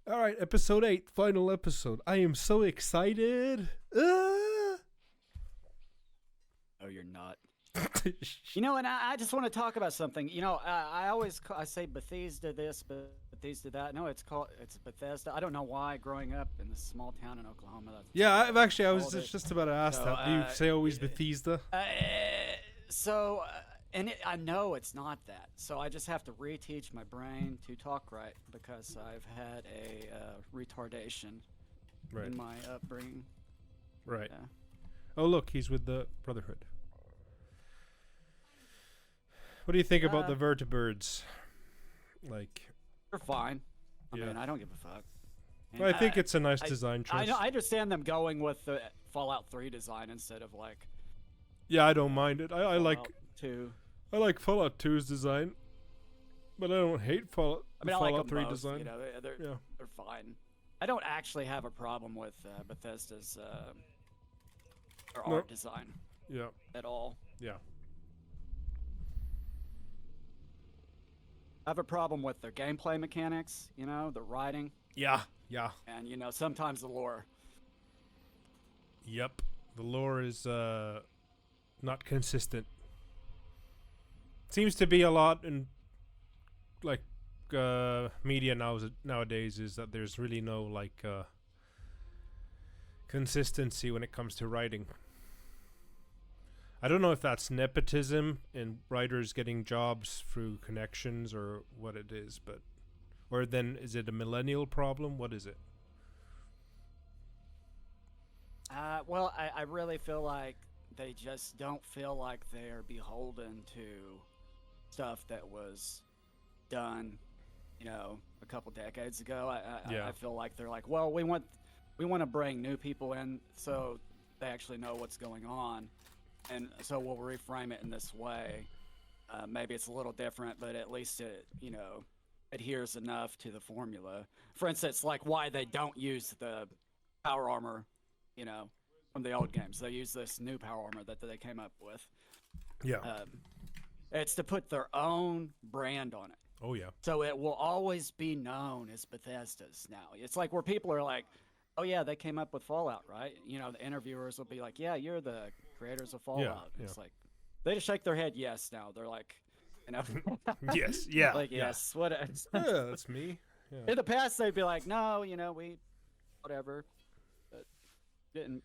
All right, episode 8, final episode. I am so excited. Oh, you're not. You know, and I just want to talk about something. You know, I say Bethesda this, Bethesda that. No, it's Bethesda. I don't know why. Growing up in this small town in Oklahoma, Yeah, I was called it. just about to ask So, that. Do you say always Bethesda? I know it's not that. So I just have to reteach my brain to talk right because I've had a retardation Right. in my upbringing. Right. Oh, look, he's with the Brotherhood. What do you think about the vertibirds? Like, They're fine. I Yeah. mean, I don't give a fuck. And I think it's a nice design choice. I understand them going with the Fallout 3 design instead of like Yeah, I don't mind it. I like Fallout 2. I like Fallout 2's design, but I don't hate Fallout. I mean, I Fallout like them 3 both, design. You know, they're Yeah. fine. I don't actually have a problem with Bethesda's their No. art design Yeah. at all. Yeah. I have a problem with their gameplay mechanics. You know, the writing, Yeah. Yeah. and you know, sometimes the lore. Yep. The lore is not consistent. Seems to be a lot in like media nowadays is that there's really no like consistency when it comes to writing. I don't know if that's nepotism and writers getting jobs through connections or what it is, but or then is it a millennial problem? What is it? Well, I really feel like they just don't feel like they're beholden to stuff that was done, you know, a couple decades ago. I feel like they're like, well, we want to bring new people in so they actually know what's going on, and so we'll reframe it in this way. Maybe it's a little different, but at least it, you know, adheres enough to the formula. For instance, like why they don't use the power armor, you know, from the old games. They use this new power armor that they came up with. Yeah. It's to put their own brand on it. Oh yeah. So it will always be known as Bethesda's now. It's like where people are like, oh yeah, they came up with Fallout, right? You know, the interviewers will be like, yeah, you're the creators of Fallout. Yeah. It's like, they just shake their head yes now. They're like, you know. Yes. Yeah. Like, yeah. yes. What? Yeah, that's me. Yeah. In the past, they'd be like, no, you know, whatever. But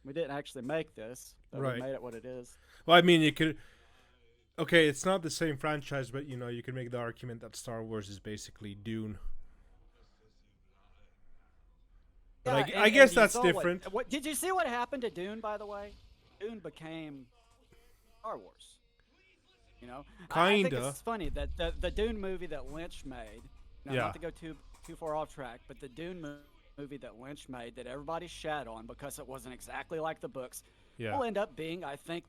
we didn't actually make this. But Right. We made it what it is. Well, I mean, you could. Okay, it's not the same franchise, but you know, you can make the argument that Star Wars is basically Dune. But Yeah, I guess and you that's saw different. What did you see what happened to Dune, by the way? Dune became Star Wars. You know, I think Kinda. it's funny that the Dune movie that Lynch made. Now, Yeah. Not to go too far off track, but the Dune movie that Lynch made that everybody shat on because it wasn't exactly like the books, Yeah. will end up being, I think,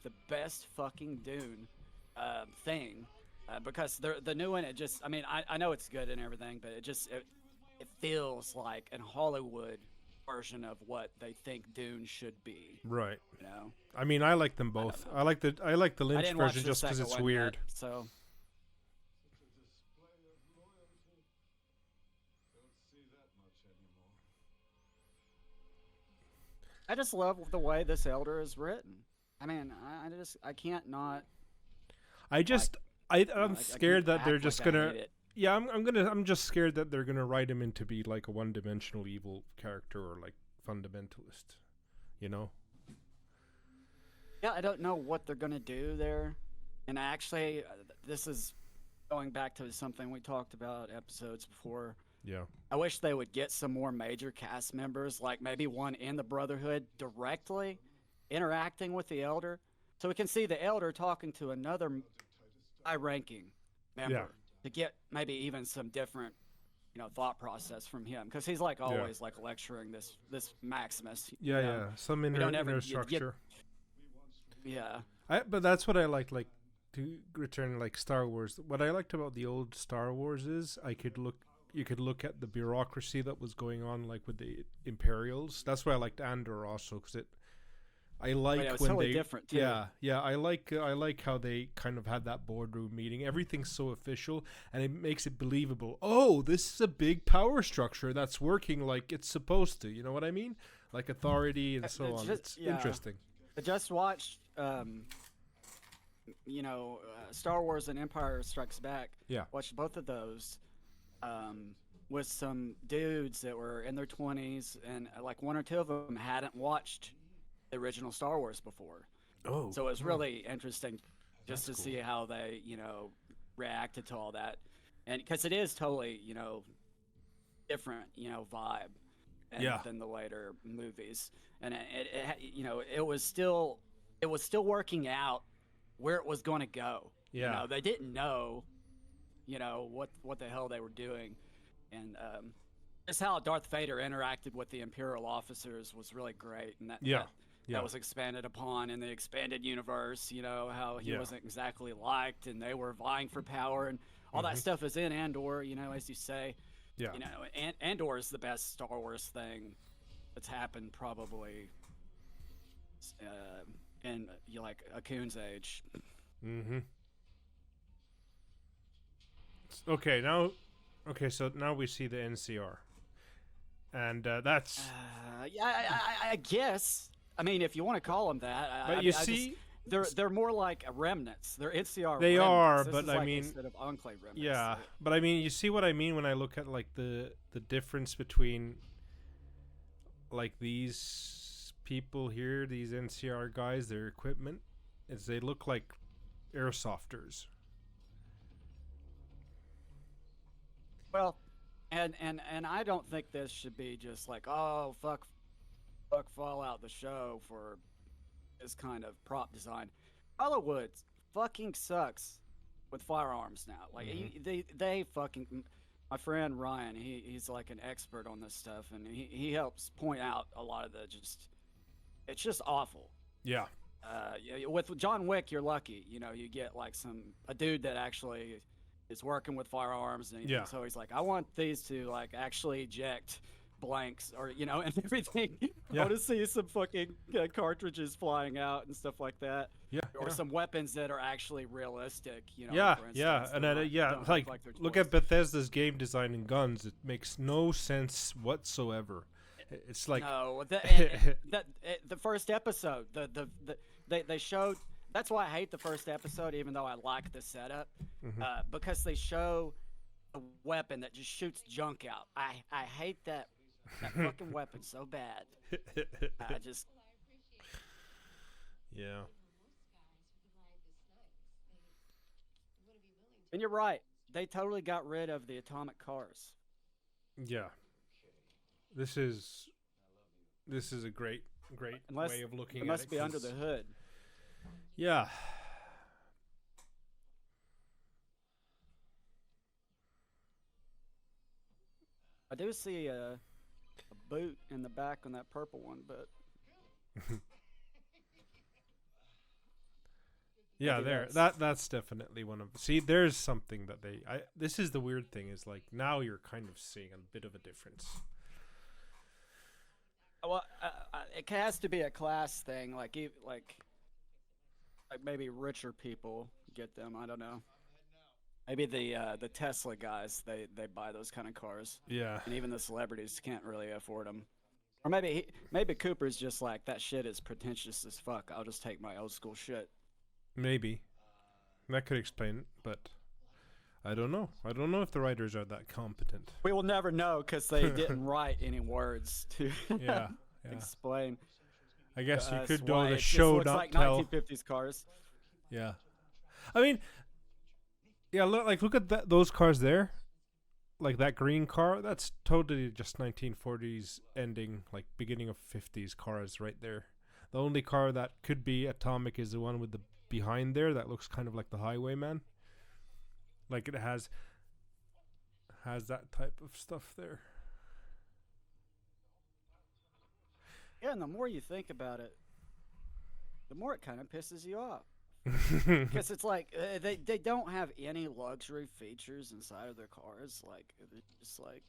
the best fucking Dune thing. Because the new one, it just, I mean, I know it's good and everything, but it feels like an Hollywood version of what they think Dune should be. Right. You know, I mean, I like them both. I like the I Lynch didn't watch version the just because second it's one weird. yet, so I just love the way this Elder is written. I mean, I can't not. I'm scared that they're just gonna. Hate it. Yeah, I'm just scared that they're gonna write him in to be like a one-dimensional evil character or like fundamentalist. You know. Yeah, I don't know what they're gonna do there, and actually, this is going back to something we talked about episodes before. Yeah. I wish they would get some more major cast members, like maybe one in the Brotherhood directly interacting with the Elder, so we can see the Elder talking to another high-ranking member to get maybe even some different, you know, thought process from him, because he's like always like lecturing this Maximus. Yeah, you know? yeah. Some don't inner ever structure. Yeah. But that's what I like to return like Star Wars. What I liked about the old Star Wars is you could look at the bureaucracy that was going on like with the Imperials. That's why I liked Andor also, because I like it was when totally they different too. yeah I like how they kind of had that boardroom meeting. Everything's so official and it makes it believable. Oh, this is a big power structure that's working like it's supposed to. You know what I mean? Like authority and so on. It's interesting. I just watched, Star Wars and Empire Strikes Back. Yeah. Watched both of those with some dudes that were in their 20s, and like one or two of them hadn't watched the original Star Wars before. Oh. So it was really interesting just That's to cool. see how they, reacted to all that. And because it is totally, different, vibe than the later movies. And it was still working out where it was going to go. Yeah. They didn't know, what the hell they were doing. And just how Darth Vader interacted with the Imperial officers was really great. And that was expanded upon in the expanded universe, how he wasn't exactly liked and they were vying for power, and all that stuff is in Andor, as you say. Yeah. Andor is the best Star Wars thing that's happened probably in like a Coon's age. Mm-hmm. So now we see the NCR. And that's... I guess. I mean, if you want to call them that. They're more like remnants. They're NCR They remnants. are, This but is I like mean... instead of Enclave remnants. Yeah, but I mean, you see what I mean when I look at, like, the difference between, like, these people here, these NCR guys, their equipment, is they look like airsofters. Well, and I don't think this should be just like, oh, fuck Fallout the show for this kind of prop design. Hollywood fucking sucks with firearms now. Like they fucking. My friend Ryan, he's like an expert on this stuff, and he helps point out a lot of it's just awful. Yeah. With John Wick, you're lucky. You get like a dude that actually is working with firearms, and so he's like, I want these to like actually eject blanks or and everything. I want to see some fucking cartridges flying out and stuff like that. Or some weapons that are actually realistic. For instance, and like look at Bethesda's game design in guns. It makes no sense whatsoever. It's like the first episode, they showed. That's why I hate the first episode, even though I like the setup, because they show a weapon that just shoots junk out. I hate that fucking weapon so bad. I just... Yeah. And you're right. They totally got rid of the atomic cars. Yeah. This is a great way of looking at it. It must be under the hood. Yeah. I do see a boot in the back on that purple one, but yeah, that's definitely one of. See, there's something that this is the weird thing is like now you're kind of seeing a bit of a difference. Well, it has to be a class thing, like maybe richer people get them. I don't know. Maybe the Tesla guys they buy those kind of cars. Yeah. And even the celebrities can't really afford them. Or maybe Cooper's just like, that shit is pretentious as fuck. I'll just take my old school shit. Maybe. That could explain it, but I don't know. I don't know if the writers are that competent. We will never know because they didn't write any words to explain. I guess you could do why the it show just looks not like tell. 1950s cars. Yeah. I mean, yeah, look at those cars there. Like that green car, that's totally just 1940s ending, like beginning of 50s cars right there. The only car that could be atomic is the one with the behind there that looks kind of like the Highwayman. Like it has that type of stuff there. Yeah, and the more you think about it, the more it kind of pisses you off. Because it's like they don't have any luxury features inside of their cars. Like it's just like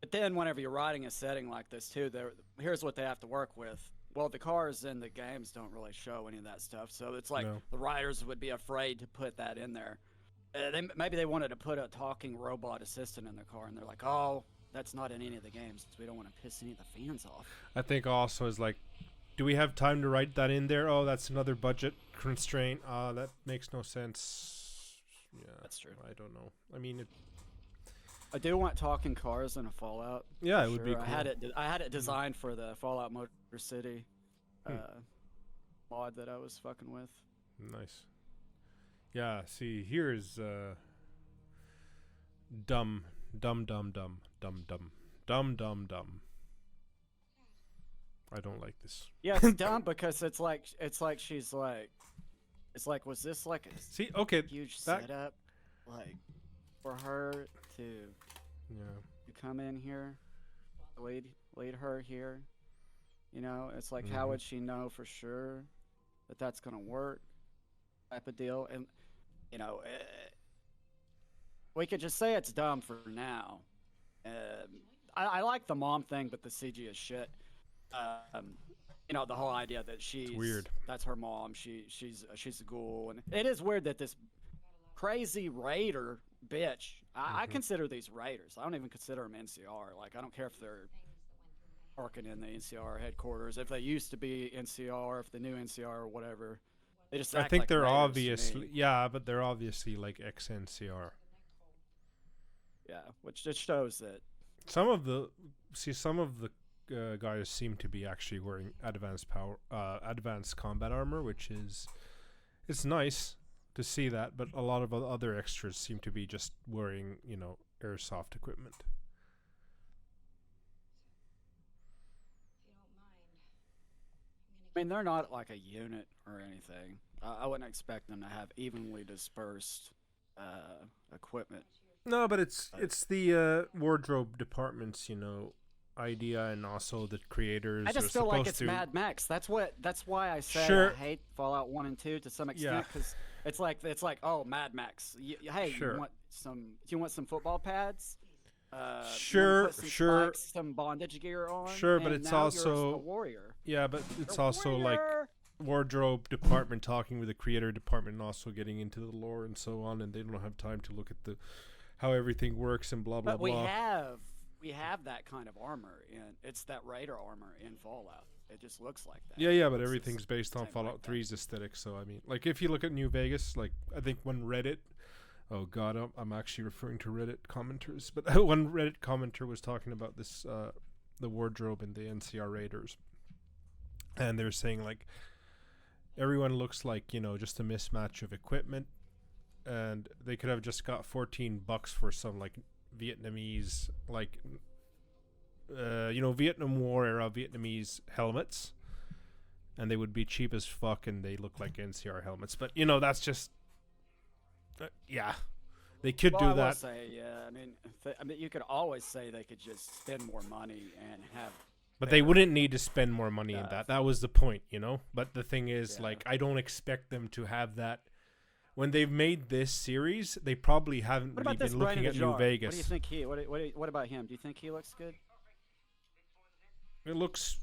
But then whenever you're writing a setting like this too, here's what they have to work with. Well, the cars in the games don't really show any of that stuff, so it's like No. the writers would be afraid to put that in there. Maybe they wanted to put a talking robot assistant in the car, and they're like, "Oh, that's not in any of the games. We don't want to piss any of the fans off." I think also is like, do we have time to write that in there? Oh, that's another budget constraint. That makes no sense. Yeah, That's true. I don't know. I mean, I do want talking cars in a Fallout. yeah, it would be Sure. cool. I had it designed for the Fallout Motor City mod that I was fucking with. Nice. Yeah, see, here's dumb. I don't like this. Yeah, it's dumb because it's like was this like a See, okay, huge that- setup, like for her to yeah. come in here, lead her here? You know, it's like how would she know for sure that that's gonna work? Type of deal, and you know, we could just say it's dumb for now. I like the mom thing, but the CG is shit. You know, the whole idea that she's weird. That's her mom. She's a ghoul, and it is weird that this crazy raider bitch. I consider these raiders. I don't even consider them NCR. Like, I don't care if they're working in the NCR headquarters, if they used to be NCR, if the new NCR or whatever. They just I act think like they're raiders to obviously me. but they're obviously like ex-NCR. Yeah, which just shows that. Some of the guys seem to be actually wearing advanced combat armor, which is it's nice to see that. But a lot of other extras seem to be just wearing, you know, airsoft equipment. I mean, they're not like a unit or anything. I wouldn't expect them to have evenly dispersed equipment. No, but it's the wardrobe department's, you know, idea, and also the creators. I just are feel like supposed it's to, Mad Max. That's why I say Sure. I hate Fallout 1 and 2 to some extent, because it's like oh, Mad Max. Hey, Sure. you want some football pads? Sure, put some sure. spikes, some bondage gear on. Sure, but and it's now you're also- a warrior. Yeah, but it's A also like warrior! wardrobe department talking with the creator department and also getting into the lore and so on, and they don't have time to look at the how everything works and blah blah But we blah. have that kind of armor it's that Raider armor in Fallout. It just looks like that. Yeah, but It's everything's based on same Fallout like that. 3's aesthetic. So I mean, like if you look at New Vegas, like I think when Reddit, oh god, I'm actually referring to Reddit commenters, but one Reddit commenter was talking about this, the wardrobe in the NCR Raiders, and they're saying like everyone looks like, you know, just a mismatch of equipment, and they could have just got $14 for some like Vietnamese, like you know, Vietnam War era Vietnamese helmets, and they would be cheap as fuck, and they look like NCR helmets. But you know, that's just yeah, they could Well, do I will that. say, yeah. I mean, you could always say they could just spend more money and have. But they better wouldn't need to spend more money in stuff. that. That was the point, you know? But the thing is, Yeah. like, I don't expect them to have that. When they've made this series, they probably haven't What really about this been brain looking in at the New jar? Vegas. What do you think what about him? Do you think he looks good? It looks...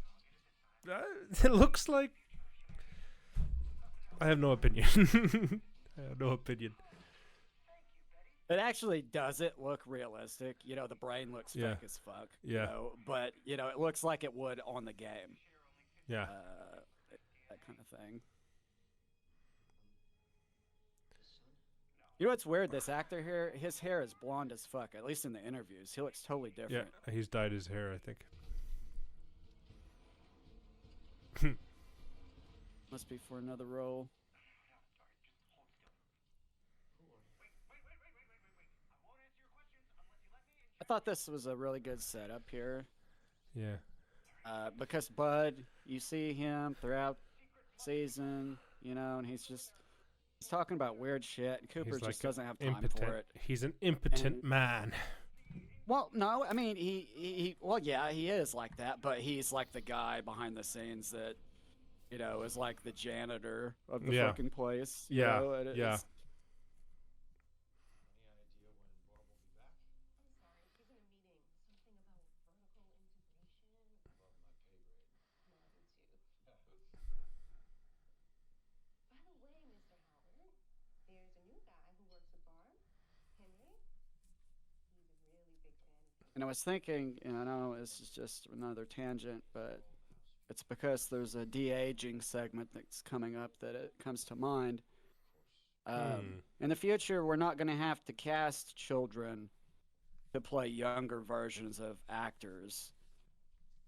it looks like... I have no opinion. I have no opinion. It actually doesn't look realistic. You know, the brain looks Yeah. fake as fuck. Yeah. You know, but, you know, it looks like it would on the game. Yeah. That kind of thing. You know what's weird? This actor here, his hair is blonde as fuck, at least in the interviews. He looks totally Yeah, different. he's dyed his hair, I think. Must be for another role. I thought this was a really good setup here. Yeah. Because Bud, you see him throughout season, you know, and he's talking about weird shit. And Cooper He's just like doesn't have time impotent. for it. He's an impotent And- man. Well, no, I mean well, yeah, he is like that, but he's like the guy behind the scenes that, you know, is like the janitor of the Yeah. fucking place. you Yeah, know, and yeah. it's- And I was thinking, and I know this is just another tangent, but it's because there's a de-aging segment that's coming up that it comes to mind. In the future, we're not going to have to cast children to play younger versions of actors,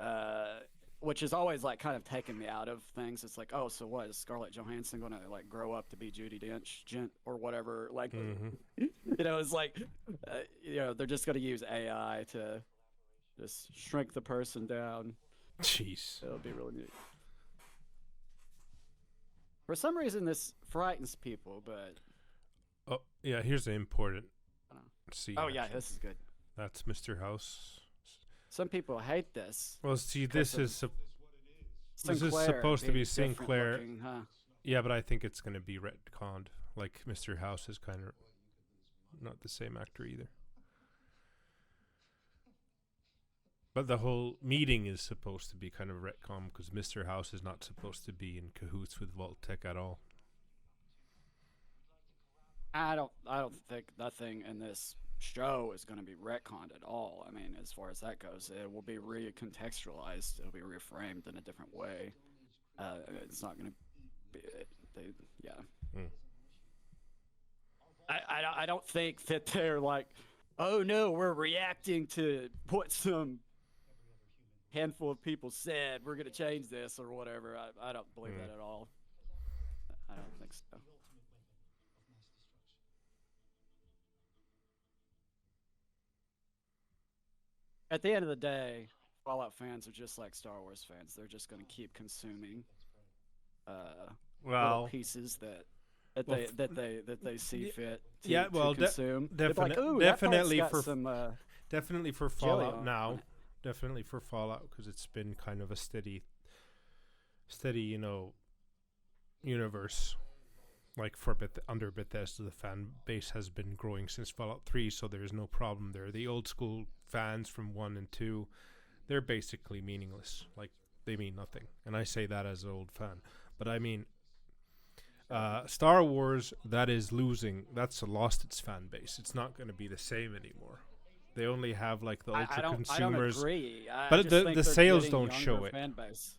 uh, which is always like kind of taken me out of things. It's like, oh, so what is Scarlett Johansson going to like grow up to be Judi Dench or whatever? Like, it's like, they're just going to use AI to just shrink the person down. Jeez. It'll be really neat. For some reason, this frightens people, but Oh, yeah, here's the important scene. oh yeah, actually. this is good. That's Mr. House. Some people hate this. Well, see, this is Sinclair supposed to be being different Sinclair. looking, huh? Yeah, but I think it's going to be retconned. Like, Mr. House is kind of not the same actor either. But the whole meeting is supposed to be kind of retcon because Mr. House is not supposed to be in cahoots with Vault-Tec at all. I don't think nothing in this show is going to be retconned at all. I mean, as far as that goes, it will be recontextualized. It'll be reframed in a different way. It's not going to be. Yeah. I don't think that they're like, oh no, we're reacting to what some handful of people said. We're going to change this or whatever. I don't believe that at all. I don't think so. At the end of the day, Fallout fans are just like Star Wars fans. They're just going to keep consuming little pieces that they see fit to consume. Definitely like, for some, definitely for Fallout now. Definitely for Fallout because it's been kind of a steady, universe. Like for under Bethesda, the fan base has been growing since Fallout 3, so there's no problem there. The old school fans from 1 and 2, they're basically meaningless. Like, they mean nothing. And I say that as an old fan. But I mean, Star Wars, that's lost its fan base. It's not going to be the same anymore. They only have like the ultra consumers. I don't agree. But the sales don't show it. Fan base.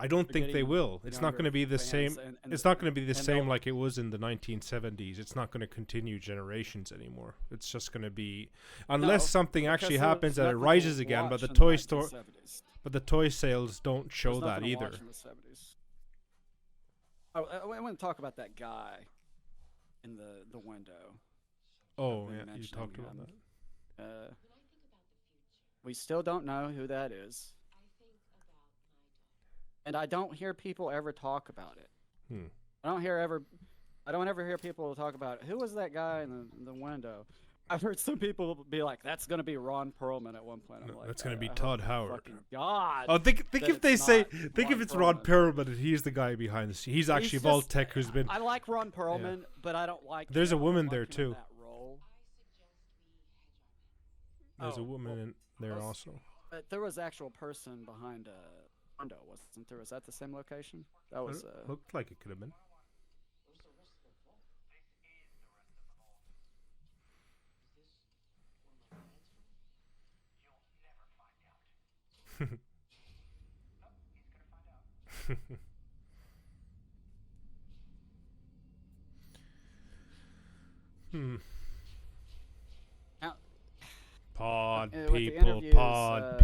I don't think they will. It's not going to be the same. It's not going to be the same like it was in the 1970s. It's not going to continue generations anymore. It's just going to be, unless something actually happens that it rises again. But the toy sales don't show that either. I want to talk about that guy in the window. Oh yeah, you talked about that. We still don't know who that is. And I don't hear people ever talk about it. I don't ever hear people talk about it. Who was that guy in the window? I've heard some people be like, "That's going to be Ron Perlman" at one point. I'm like, that's going to be Todd Howard. God. Oh, think if it's Ron Perlman and he's the guy behind the scene. He's actually Vault-Tec who's been. I like Ron Perlman, but I don't like. There's a woman there too. That role. There's a woman in there also. But there was actual person behind window, wasn't there? Was that the same location? That was looked like it could have been. Now, Pod people.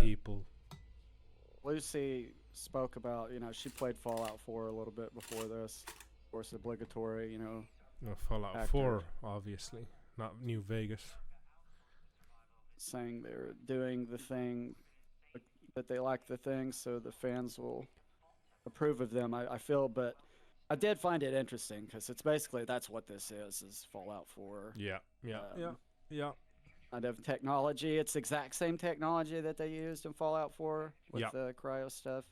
people. Lucy spoke about, she played Fallout 4 a little bit before this. Of course, obligatory, No, Fallout actor. 4, obviously, not New Vegas. Saying they're doing the thing, that they like the thing, so the fans will approve of them, I feel. But I did find it interesting because it's basically that's what this is Fallout 4. Yeah. Kind of technology. It's the exact same technology that they used in Fallout 4 with the cryo stuff.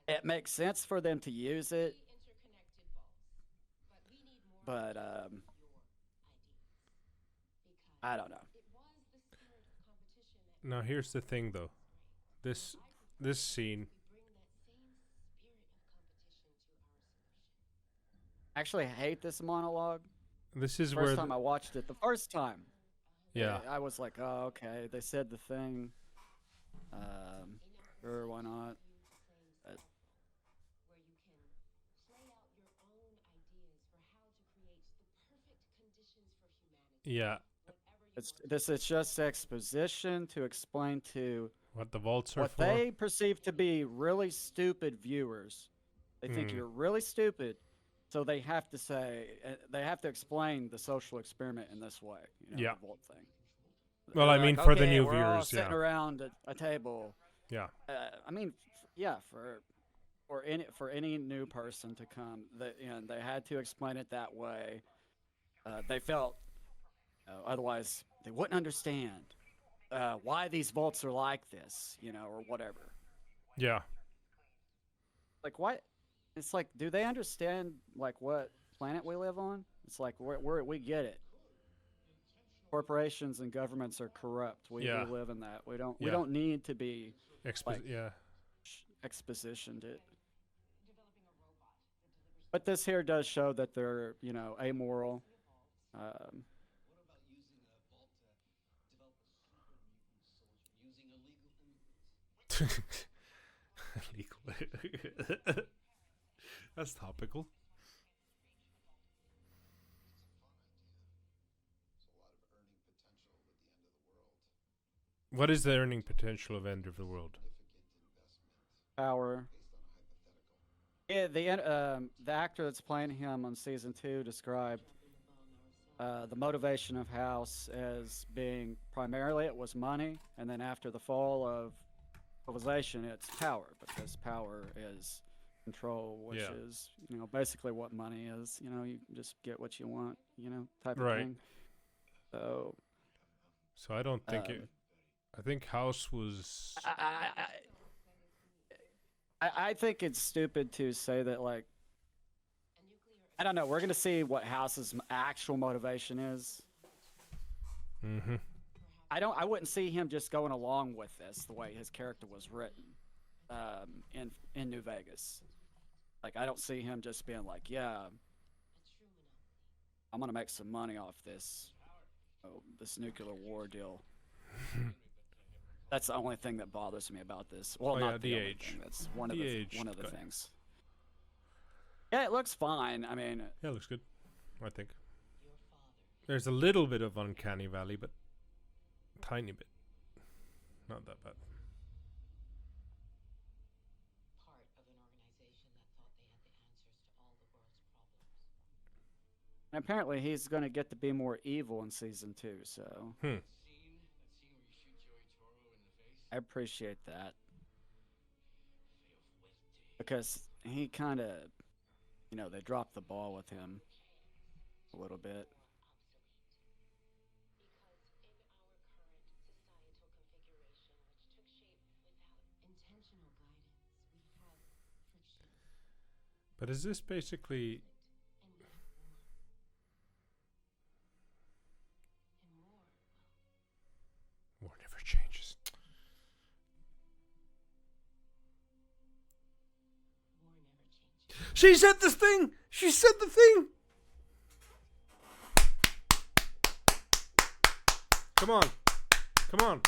It makes sense for them to use it, but I don't know. Now here's the thing, though. This scene. Actually, I hate this monologue. This is First time I watched it, the first time Yeah. I was like, oh, okay. They said the thing. Um, sure, why not? But Yeah. this is just exposition to explain to What the vaults are what for? they perceive to be really stupid viewers. They think Hmm. you're really stupid, so they have to say they have to explain the social experiment in this way. Yeah. The vault thing. Well, They're I mean, like, for the okay, new we're all viewers, sitting yeah. around a table. Yeah. I mean, yeah, for any new person to come, they had to explain it that way. They felt otherwise they wouldn't understand why these vaults are like this, or whatever. Yeah. Like, why? It's like, do they understand like what planet we live on? It's like we get it. Corporations and governments are corrupt. We Yeah. live in that. We Yeah. don't need to be like Yeah. expositioned it. But this here does show that they're amoral. Um, Legal. That's topical. What is the earning potential of End of the World? Power. Yeah, the actor that's playing him on season 2 described the motivation of House as being primarily it was money, and then after the fall of civilization, it's power, because power is control, which Yeah. is basically what money is. You just get what you want, type of Right. thing. So So I don't think it. um, I think House was. I think it's stupid to say that, like, I don't know. We're gonna see what House's actual motivation is. Mm-hmm. I wouldn't see him just going along with this the way his character was written, in New Vegas. Like, I don't see him just being like, yeah, I'm gonna make some money off this nuclear war deal. That's the only thing that bothers me about this. Well, Oh, not yeah, the the only age. thing. That's one The of the age one of the guy. things. Yeah, it looks fine. I mean, Yeah, looks good. I think. There's a little bit of uncanny valley, but tiny bit. Not that bad. and apparently he's gonna get to be more evil in season 2. So Hmm. I appreciate that, because he kind of, they dropped the ball with him a little bit. But is this basically? War never changes. She said this thing. She said the thing. Come on. Come on.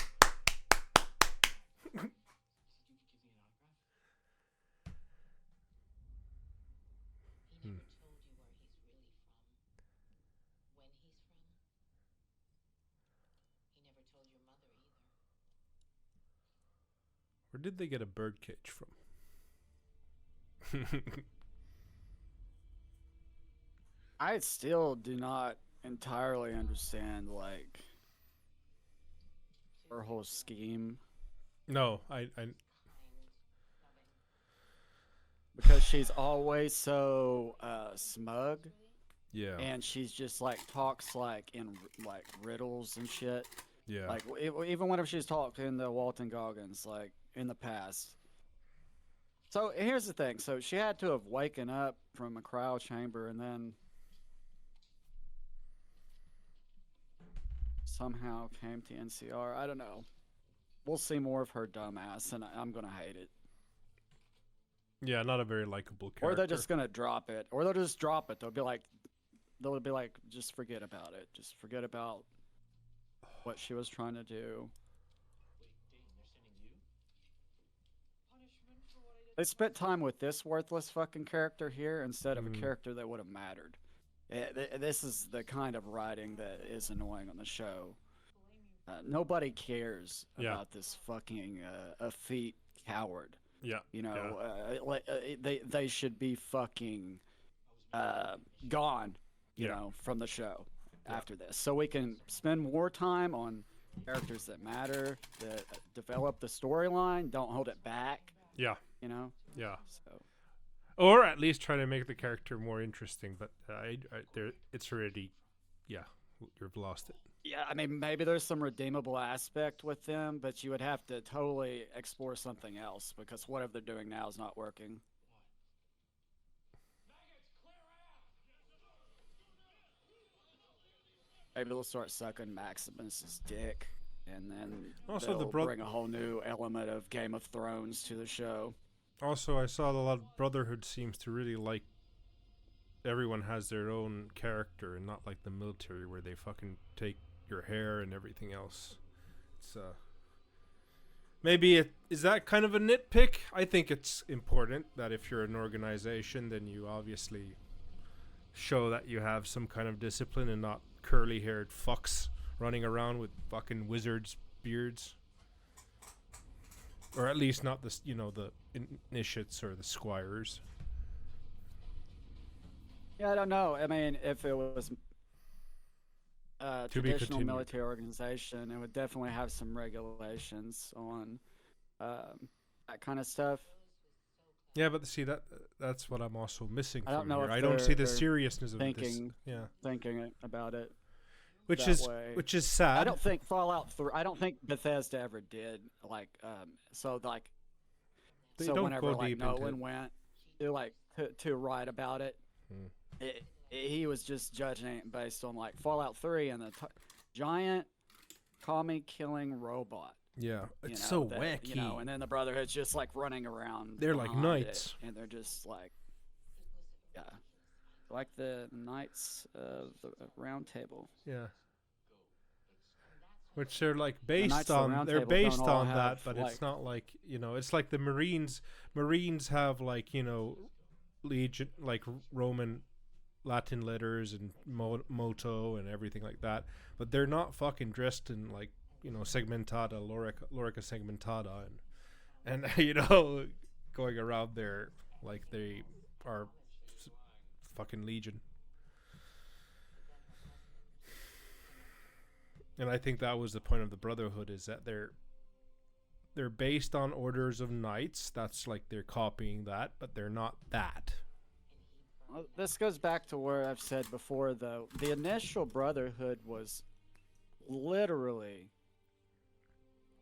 Where did they get a birdcage from? I still do not entirely understand, like, her whole scheme, No, because she's always so smug, yeah, and she's just like talks like in like riddles and shit. yeah. Like, even whenever she's talking to Walton Goggins, like in the past. So here's the thing. So she had to have waken up from a cryo chamber and then somehow came to NCR. I don't know. We'll see more of her dumbass, and I'm gonna hate it. Yeah, not a very likable character. Or they're just gonna drop it. Or they'll just drop it. They'll be like, just forget about it. Just forget about what she was trying to do. They spent time with this worthless fucking character here instead of a Mm, character that would have mattered. This is the kind of writing that is annoying on the show. Nobody cares yeah, about this fucking effete coward. yeah, You yeah, know, they should be fucking gone. You yeah, know, from the show yeah, after this, so we can spend more time on characters that matter, that develop the storyline, don't hold it back. yeah, You know, yeah. so. Or at least try to make the character more interesting. But it's already, yeah, you've lost it. Yeah, I mean, maybe there's some redeemable aspect with them, but you would have to totally explore something else because whatever they're doing now is not working. Maybe they'll start sucking Maximus's dick, and then Also, they'll bring a whole new element of Game of Thrones to the show. Also, I saw a lot of Brotherhood seems to really like everyone has their own character and not like the military where they fucking take your hair and everything else. It's maybe it is that kind of a nitpick. I think it's important that if you're an organization, then you obviously show that you have some kind of discipline and not curly-haired fucks running around with fucking wizards' beards, or at least not the the initiates or the squires. Yeah, I don't know. I mean, if it was a To be traditional continued. military organization, it would definitely have some regulations on that kind of stuff. Yeah, but see that's what I'm also missing I don't from know here. if I don't see the they're seriousness of this. thinking Yeah, about it which that is way. which is sad. I don't think Fallout 3. I don't think Bethesda ever did like so like They so don't whenever go like deep into it. Nolan went to like to write about it, Hmm. he was just judging it based on like Fallout 3 and the giant commie killing robot. Yeah, You it's know, so that, wacky. you know, and then the Brotherhood's just like running around. They're like behind it, knights. and they're just like, yeah, like the Knights of the Round Table. Yeah. Which they're like Knights based of the on. Round They're Table based don't all on that, have, but like, it's not like it's like the Marines. Marines have like legion like Roman Latin letters and motto and everything like that, but they're not fucking dressed in like segmentada, lorica segmentada, and going around there like they are fucking legion. And I think that was the point of the Brotherhood, is that they're based on orders of knights. That's like they're copying that, but they're not that. Well, this goes back to where I've said before, though. The initial Brotherhood was literally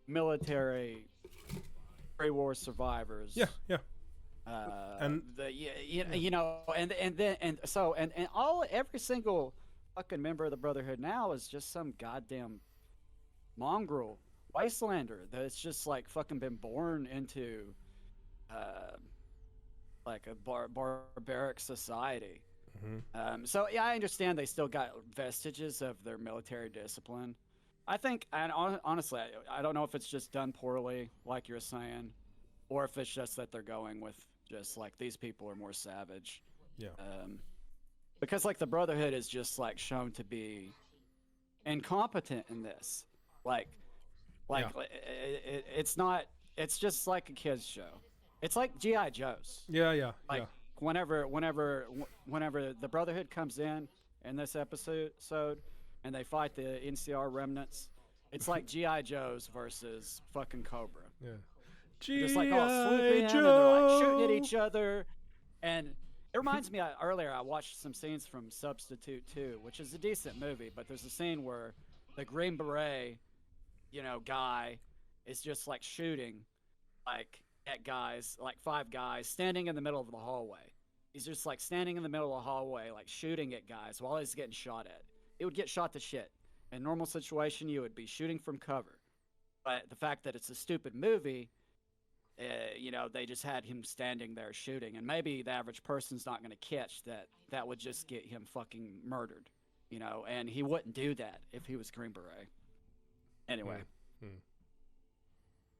military pre-war survivors. Yeah, yeah. And every single fucking member of the Brotherhood now is just some goddamn mongrel wastelander that's just like fucking been born into like a barbaric society. So yeah, I understand they still got vestiges of their military discipline. I think, and honestly, I don't know if it's just done poorly, like you're saying, or if it's just that they're going with just like these people are more savage. Yeah. Because like the Brotherhood is just like shown to be incompetent in this. Yeah. It's not. It's just like a kids show. It's like GI Joes. Yeah, yeah, Like yeah. whenever the Brotherhood comes in this episode, and they fight the NCR remnants, it's like GI Joes versus fucking Cobra. Yeah. They're just like all swoop in, and they're like shooting at each other, and it reminds me. Earlier, I watched some scenes from Substitute 2, which is a decent movie, but there's a scene where the Green Beret, guy, is just like shooting, like at guys, like 5 guys standing in the middle of the hallway. He's just like standing in the middle of the hallway, like shooting at guys while he's getting shot at. It would get shot to shit. In a normal situation, you would be shooting from cover, but the fact that it's a stupid movie. They just had him standing there shooting, and maybe the average person's not going to catch that. That would just get him fucking murdered, and he wouldn't do that if he was Green Beret. Anyway, Hmm.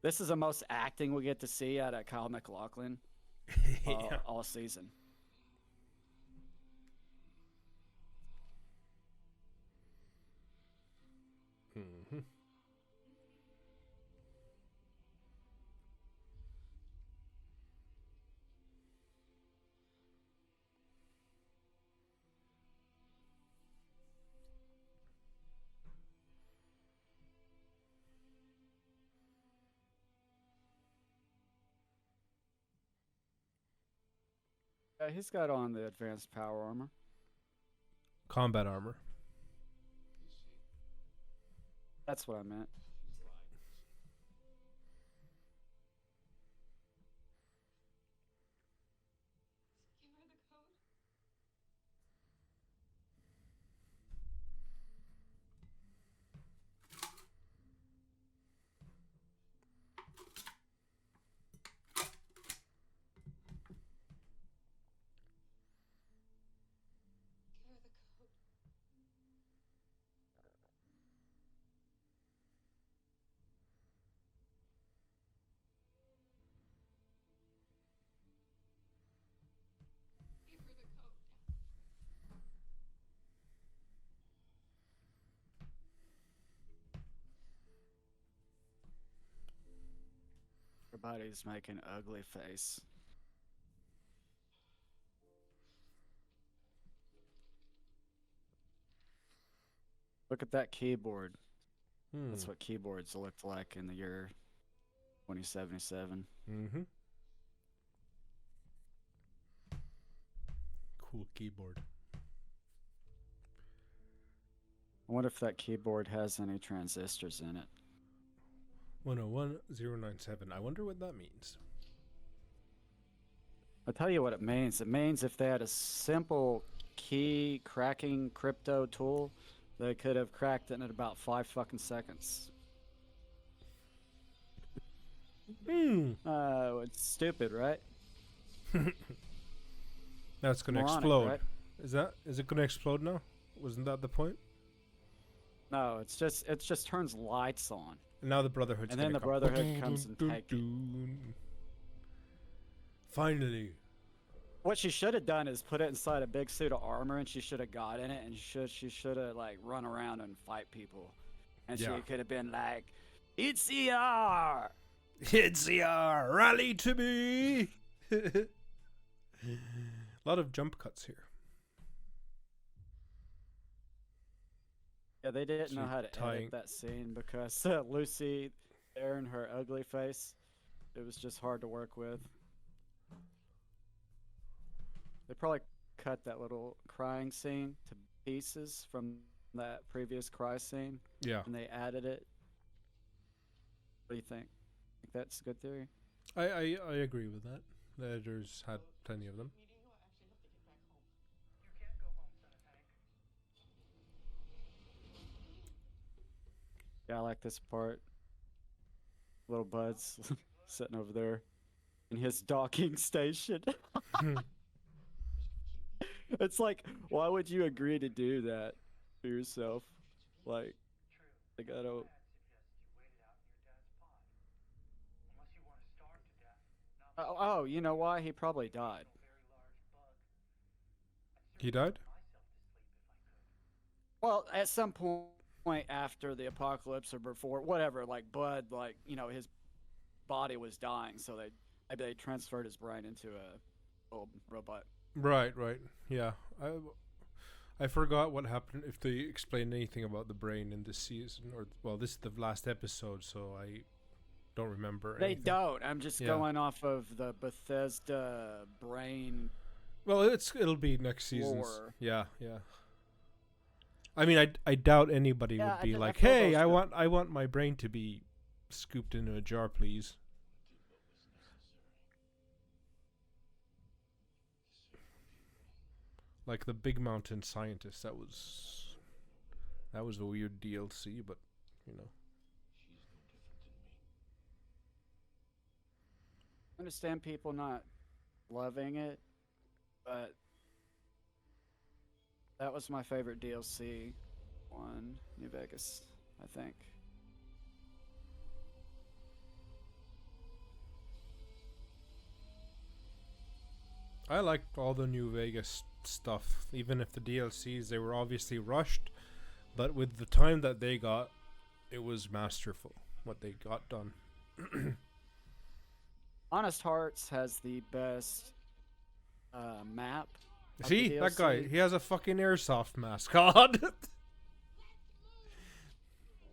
this is the most acting we get to see out of Kyle MacLachlan Yeah. all season. Hmm. He's got on the advanced power armor. Combat armor. That's what I meant. Everybody's making ugly face. Look at that keyboard. Hmm. That's what keyboards looked like in the year 2077. Mm-hmm. Cool keyboard. I wonder if that keyboard has any transistors in it. 101097. I wonder what that means. I'll tell you what it means. It means if they had a simple key cracking crypto tool, they could have cracked it in about 5 fucking seconds. Hmm. It's stupid, right? Now it's gonna Moronic, explode. right? Is it gonna explode now? Wasn't that the point? No, it just turns lights on. And now the Brotherhood's And then gonna the Brotherhood comes and take it. Finally. What she should have done is put it inside a big suit of armor, and she should have got in it, and she should have like run around and fight people, and Yeah. she could have been like, "It's ER." It's ER, rally to me. A lot of jump cuts here. Yeah, they didn't know She how to tying- edit that scene because Lucy there in her ugly face, it was just hard to work with. They probably cut that little crying scene to pieces from that previous cry scene, Yeah. and they added it. What do you think? Think that's a good theory? I agree with that. The editors had plenty of them. Yeah, I like this part. Little Bud's sitting over there in his docking station. It's like, why would you agree to do that for yourself? Like, they gotta. Oh, you know why? He probably died. He died? Well, at some point after the apocalypse or before, whatever, like Bud, like, his body was dying, so maybe they transferred his brain into a little robot. Right. Yeah. I forgot what happened, if they explained anything about the brain in this season, or well, this is the last episode, so I don't remember. They anything. don't. I'm just Yeah. going off of the Bethesda brain. Well, it'll be next season's. Lore. Yeah. I mean, I doubt anybody Yeah, would be I like, feel "Hey, those I want my brain to be scooped into a jar, please." Like the Big Mountain Scientist, that was a weird DLC, but you know. I understand people not loving it, but that was my favorite DLC on New Vegas, I think. I liked all the New Vegas stuff, even if the DLCs, they were obviously rushed, but with the time that they got, it was masterful what they got done. Honest Hearts has the best map. of the See, that guy, DLC. he has a fucking airsoft mascot.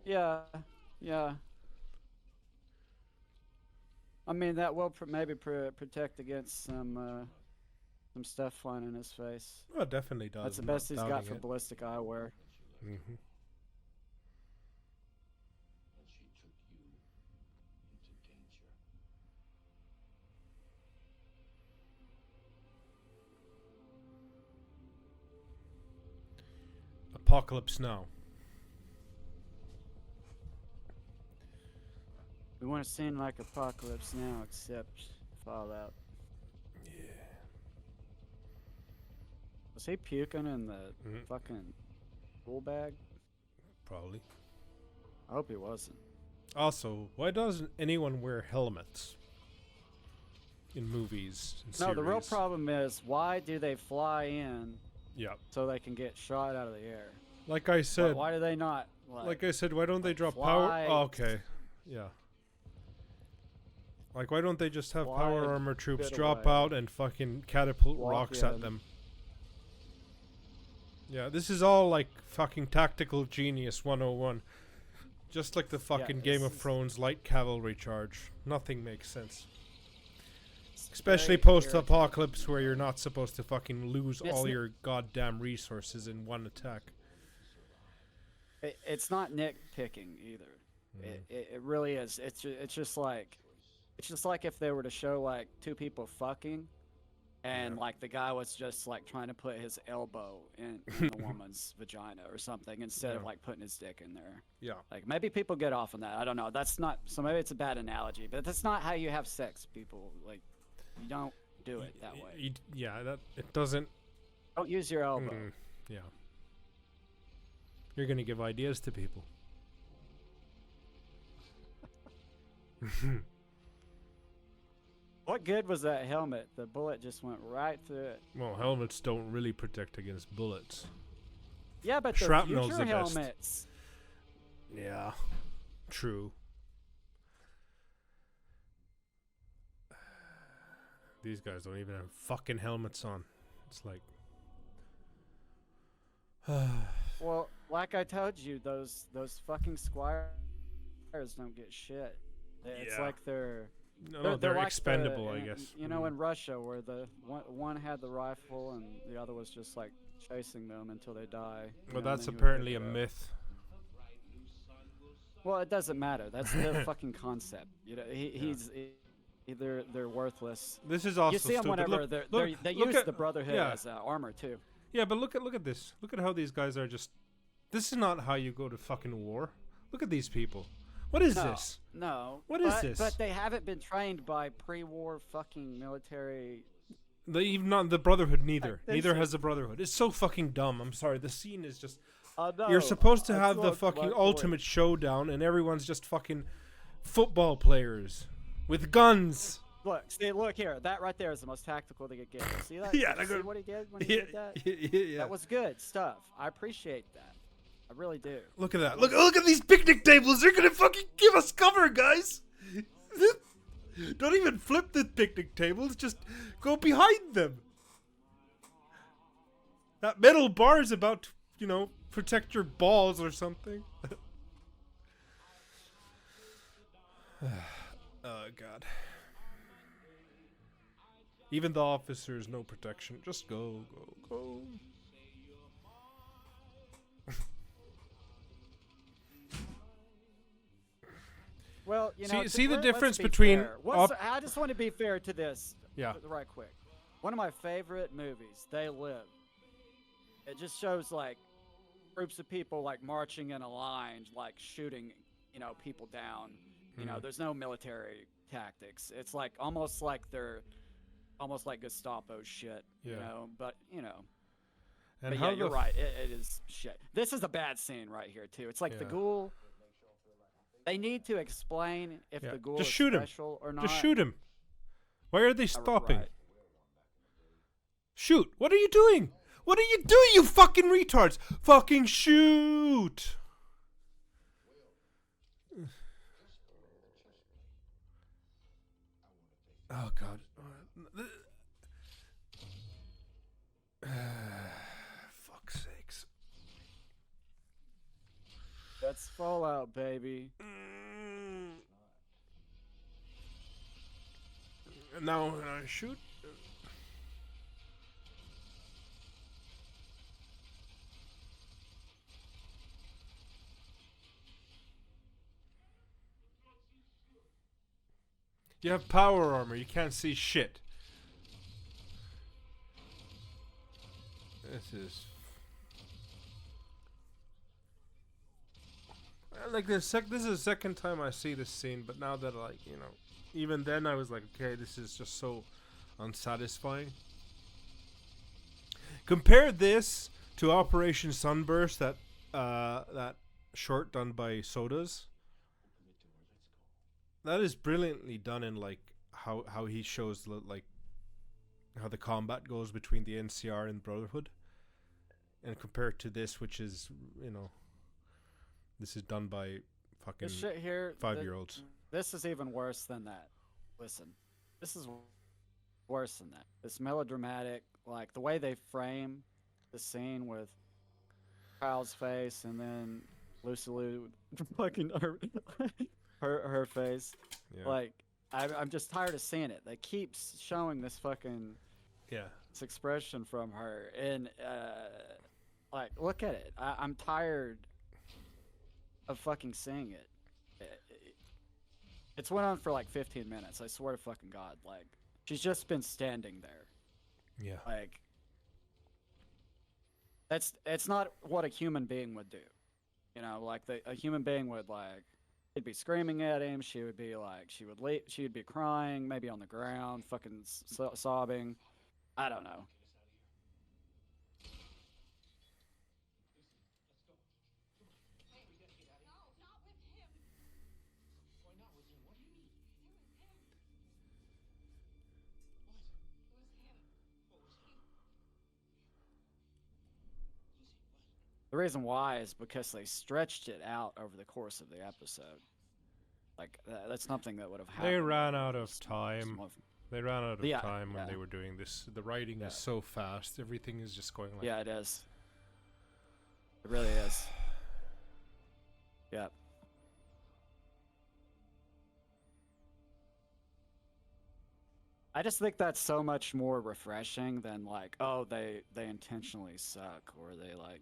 Yeah, yeah. I mean, that will maybe protect against some stuff flying in his face. Well, it definitely does. That's the I'm best not he's got doubting for it. ballistic eyewear. Mhm. Apocalypse Now. We want to seem like Apocalypse Now, except Fallout. Yeah. Was he puking in the Mhm. fucking pool bag? Probably. I hope he wasn't. Also, why doesn't anyone wear helmets in movies and No, the real series? problem is why do they fly in Yeah. so they can get shot out of the air? Like I said, Why do they not? like I said, why don't they drop fly- power? Oh, okay. Yeah. Like, why don't they just have Fly power a armor troops bit drop away. out and fucking catapult Walk rocks at in. them? Yeah, this is all like fucking tactical genius 101. Just like the fucking Game of it's- Thrones light cavalry charge. Nothing makes sense. It's Especially very post-apocalypse where you're not supposed to fucking lose It's all n- your goddamn resources in one attack. It's not nitpicking either. It really is. It's just like if they were to show like two people fucking, and Yeah. like the guy was just like trying to put his elbow in the woman's vagina or something instead of Yeah. like putting his dick in there. Yeah. Like maybe people get off on that. I don't know. That's not. So maybe it's a bad analogy, but that's not how you have sex, people. Like you don't do it that way. Yeah, that it doesn't. Don't use your elbow. Yeah. You're gonna give ideas to people. What good was that helmet? The bullet just went right through it. Well, helmets don't really protect against bullets. Yeah, but the Shrapnel's future the best. helmets. Yeah. True. These guys don't even have fucking helmets on. It's like. Well, like I told you, those fucking squires don't get shit. It's Yeah. like they're No, they're like expendable, I in- guess. You know, in Russia, where the one had the rifle and the other was just like chasing them until they die. you Well, know, and that's then he would apparently pick a it up. myth. Well, it doesn't matter. That's the fucking concept. You know, they're worthless. This is also You see them stupid. whenever Look, they look use at- the Brotherhood yeah. as armor too. Yeah, but look at this. Look at how these guys are just. This is not how you go to fucking war. Look at these people. What is No, this? no. What is but, this? But they haven't been trained by pre-war fucking military. Even not the Brotherhood neither. they Neither should- has the Brotherhood. It's so fucking dumb. I'm sorry. The scene is just. No, You're supposed to that's have the not fucking my point. ultimate showdown, and everyone's just fucking football players with guns. Look here. That right there is the most tactical they could get. See that? Yeah, Did you I see got- what he did when he Yeah, did that? yeah. That was good stuff. I appreciate that. I really do. Look at that. Look at these picnic tables. They're gonna fucking give us cover, guys. Don't even flip the picnic tables. Just go behind them. That metal bar is about to, protect your balls or something. Oh, God. Even the officers, no protection. Just go, go, go. Well, See the let's difference be between fair. I just want to be fair to this. Yeah. Right quick. One of my favorite movies, They Live. It just shows like groups of people like marching in a line, like shooting, people down. There's no military tactics. It's like almost like Gestapo shit. Yeah. But And but how yeah, you're the right. It is shit. This is a bad scene right here too. It's like the Yeah. ghoul. They need to explain if Yeah, the ghoul just is shoot him. special or not. Just shoot him. Why are they stopping? Right. Shoot! What are you doing? What are you doing, you fucking retards? Fucking shoot! Oh god. Fuck's sakes. That's Fallout, baby. Now shoot. You have power armor. You can't see shit. This is like this is the second time I see this scene, but now that even then I was like, okay, this is just so unsatisfying. Compare this to Operation Sunburst, that short done by Sodas. That is brilliantly done in like how he shows like how the combat goes between the NCR and Brotherhood, and compared to this, which is this is done by fucking This shit here, 5-year-olds. This is even worse than that. Listen, this is worse than that. It's melodramatic, like the way they frame the scene with Kyle's face and then Lucy Liu fucking her face. Yeah. Like I'm just tired of seeing it. They keep showing this fucking this expression from her, and like look at it. I'm tired of fucking seeing it. It's went on for like 15 minutes. I swear to fucking God. Like she's just been standing there. Yeah. Like it's not what a human being would do. You know, like a human being would like. He'd be screaming at him. She would be like, she'd be crying, maybe on the ground, fucking sobbing. I don't know. The reason why is because they stretched it out over the course of the episode. Like that's something that would have happened. They ran out of time. They ran out of time when yeah. they were doing this. The writing is so fast. Everything is just going like. Yeah, it is. It really is. Yeah. I just think that's so much more refreshing than like, oh, they intentionally suck, or they're like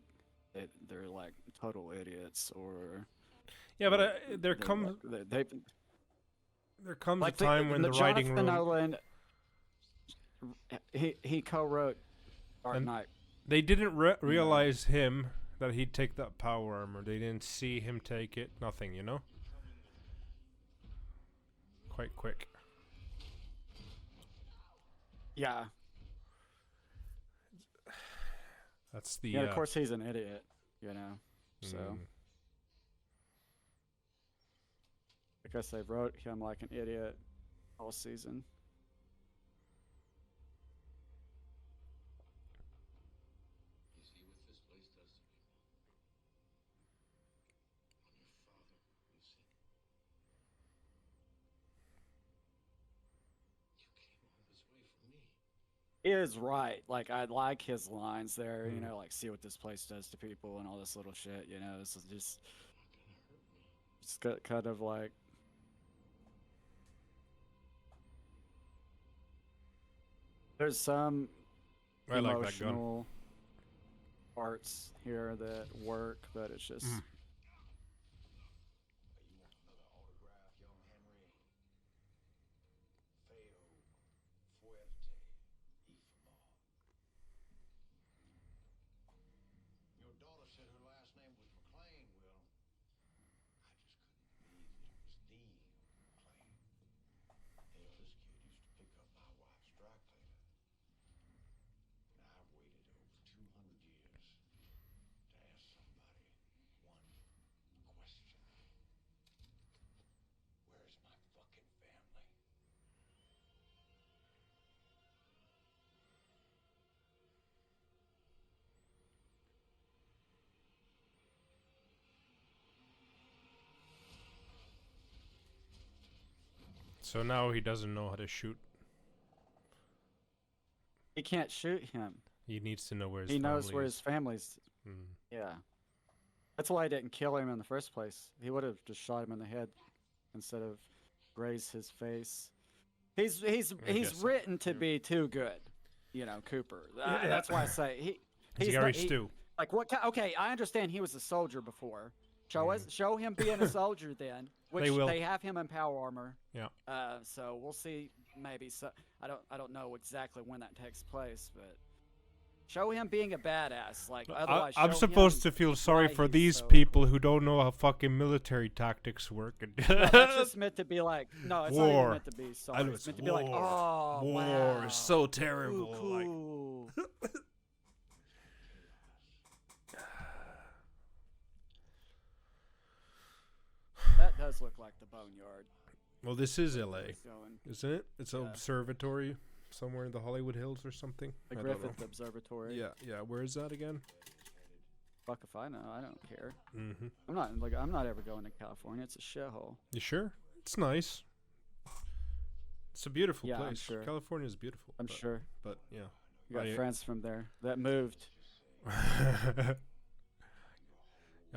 total idiots, or yeah, but there comes like a time when the writing Jonathan room. Nolan, he co-wrote Dark Knight. They didn't realize him that he'd take that power armor. They didn't see him take it. Nothing, Quite quick. Yeah. That's the. Yeah, of course he's an idiot, So. I guess they wrote him like an idiot all season. You see what this place does to people? On your father, Lucy. You came all this way for me. He is right. Like I like his lines there, like see what this place does to people and all this little shit, This is just kind of like. There's some I like that gun. emotional parts here that work, but it's just. So now he doesn't know how to shoot. He can't shoot him. He needs to know where his He family knows where is. his family's. Mm. Yeah. That's why I didn't kill him in the first place. He would have just shot him in the head instead of grazed his face. He's guess so. written to be too good, you know, Cooper. Yeah. That's why I say He's Gary Stu. like what? Okay, I understand he was a soldier before. Show him being a soldier then. Which They will. they have him in power armor. Yeah. So we'll see. Maybe so. I don't know exactly when that takes place, but show him being a badass. Like otherwise, I'm show supposed him to feel sorry why for he's these so- people who don't know how fucking military tactics work. No, that's just meant to be like no, it's not War. even meant to be sorry. know It's it's meant to be like, war. oh, War wow. is so terrible. Ooh, Like, cool. That does look like the boneyard. well, this is LA, It's going. isn't it? It's an Yeah. observatory somewhere in the Hollywood Hills or something. The I don't know. Griffith Observatory. Yeah, yeah. Where is that again? Fuck if I know. I don't care. Mm-hmm. I'm not ever going to California. It's a shithole. You sure? It's nice. It's a beautiful Yeah, I'm place. sure. California is beautiful. I'm sure. But yeah. You got I- friends from there that moved. I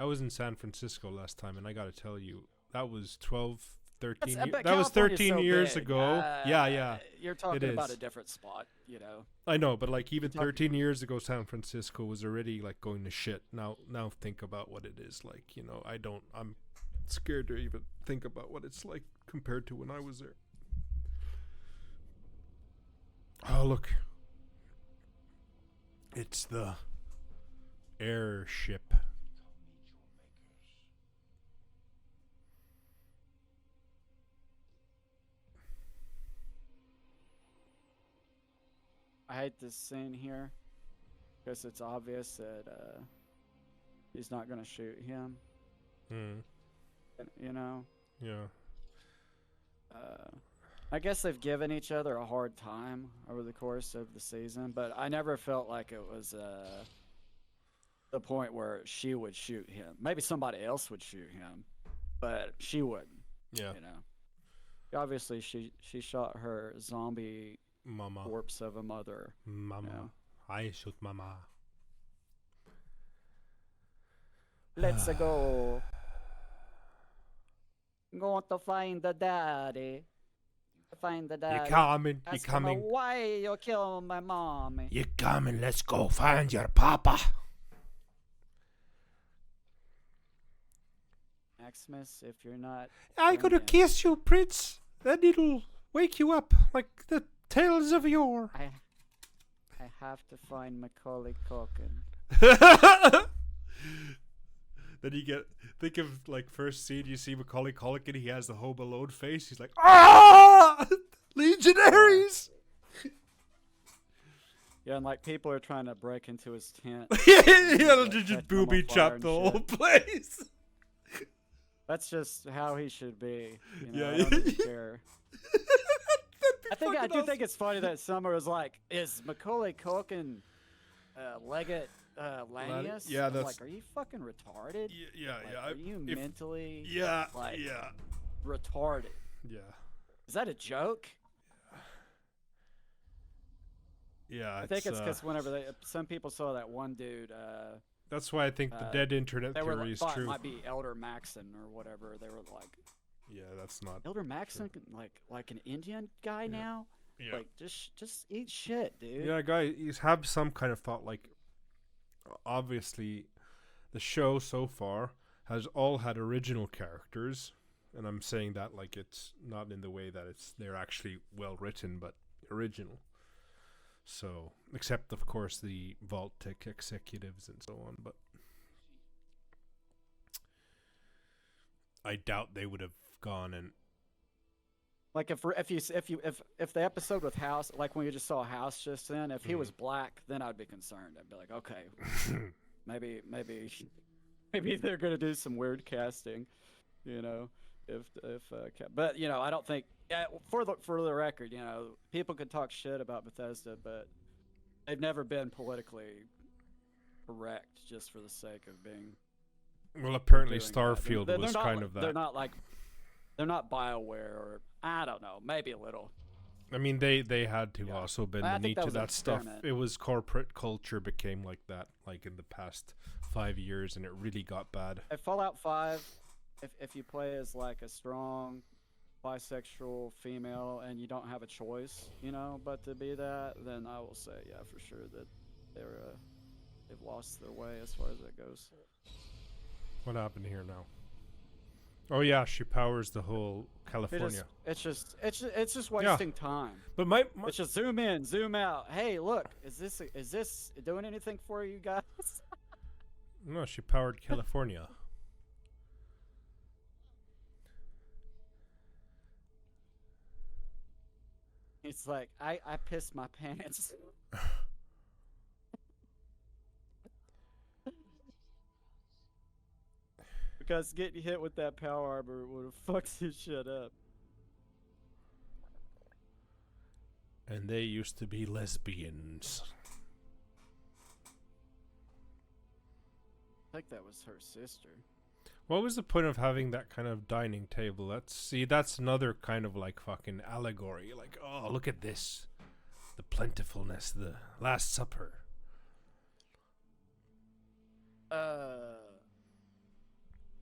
was in San Francisco last time, and I got to tell you, that was 12, 13 That's- years. but That was California's 13 so years big. ago. Yeah. You're talking about is. a different spot, you know. I know, but like even talking- 13 years ago, San Francisco was already like going to shit. Now think about what it is like. You know, I'm scared to even think about what it's like compared to when I was there. Oh, look. It's the airship. I hate this scene here because it's obvious that he's not going to shoot him, Hmm. you know. Yeah. I guess they've given each other a hard time over the course of the season, but I never felt like it was the point where she would shoot him. Maybe somebody else would shoot him, but she wouldn't. Yeah. You know, obviously she shot her zombie Mama. corpse of a mother. Mama. Yeah. I shoot mama. Let's go. Going to find the daddy. Find the daddy. You coming? You Ask him coming? why you kill my mommy. You coming? Let's go find your papa. Maximus, if you're not. I gonna Okay. kiss you, Prince. Then it'll wake you up like the tales of yore. I have to find Macaulay Culkin. Then you think of like first scene you see Macaulay Culkin, he has the Home Alone face. He's like, ah, legionaries. Yeah, and like people are trying to break into his tent. Yeah, like, just catching booby them on fire trap and the whole shit. place. That's just how he should be. You know, Yeah, I don't yeah, even yeah. care. That'd be I fucking do think it's funny that Summer was like, "Is Macaulay Culkin Leggett Lanius?" yeah, I'm that's- like, are you fucking retarded? Yeah, Like, are you mentally yeah, like- yeah, retarded? yeah, Is that a joke? yeah. I think it's because whenever some people saw that one dude, that's why I think the dead internet they were theory like, is thought it true. might be Elder Maxon or whatever. They were like, Yeah, that's not. Elder Maxon, like an Indian guy now? Yeah. Like, just eat shit, dude. Yeah, guys, you have some kind of thought. Like, obviously, the show so far has all had original characters, and I'm saying that like it's not in the way that they're actually well written, but original. So, except of course the Vault Tech executives and so on, but I doubt they would have gone and Like if the episode with House, like when you just saw House just then, if he was black, then I'd be concerned. I'd be like, okay, maybe they're gonna do some weird casting, you know. But you know, I don't think. Yeah, for the record, you know, people could talk shit about Bethesda, but they've never been politically correct just for the sake of being. well, apparently doing that. Starfield They're was not kind like- of that. They're not BioWare or I don't know, maybe a little. I mean, they had to Yeah. also bend I the think knee that to was an that stuff. experiment. It was corporate culture became like that, like in the past 5 years, and it really got bad. At Fallout 5, if you play as like a strong bisexual female and you don't have a choice, but to be that, then I will say, yeah, for sure that they've lost their way as far as that goes. What happened here now? Oh yeah, she powers the whole California. It's just wasting time. But my It's just zoom in, zoom out. Hey, look, is this doing anything for you guys? no, she powered California. It's like I pissed my pants. Because getting hit with that power armor would have fucked his shit up. And they used to be lesbians. I think that was her sister. What was the point of having that kind of dining table? That's another kind of like fucking allegory. Like, oh, look at this. The plentifulness, the Last Supper. I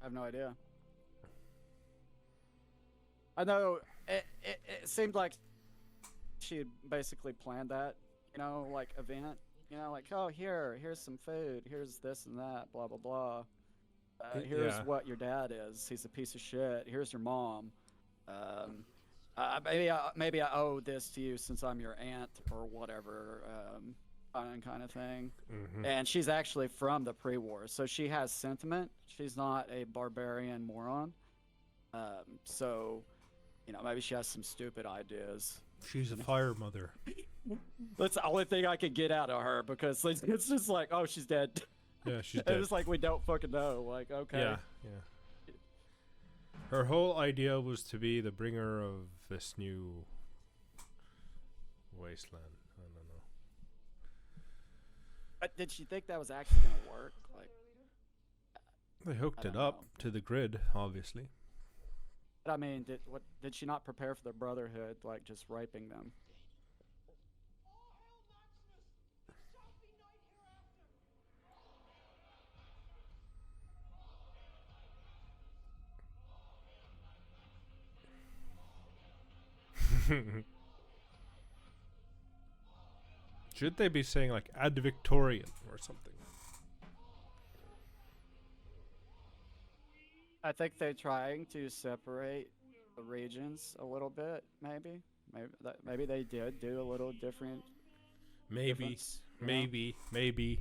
have no idea. I know it seemed like she had basically planned that, like event. Like, oh, here's some food, here's this and that, blah blah blah. Here's what your dad is. He's a piece of shit. Here's your mom. Maybe I owe this to you since I'm your aunt or whatever, kind of thing. Mm-hmm. And she's actually from the pre-war, so she has sentiment. She's not a barbarian moron. So, maybe she has some stupid ideas. She's a fire mother. That's the only thing I could get out of her, because it's just like, oh, she's dead. Yeah, she's dead. It's like we don't fucking know. Like, okay. Yeah. Her whole idea was to be the bringer of this new wasteland. I don't know. But did she think that was actually gonna work? Like, They hooked I it don't up know. to the grid, obviously. but I mean, did she not prepare for the Brotherhood, like just raping them? Should they be saying like ad Victorian or something? I think they're trying to separate the regions a little bit. Maybe they did do a little different. Maybe, difference, maybe, maybe.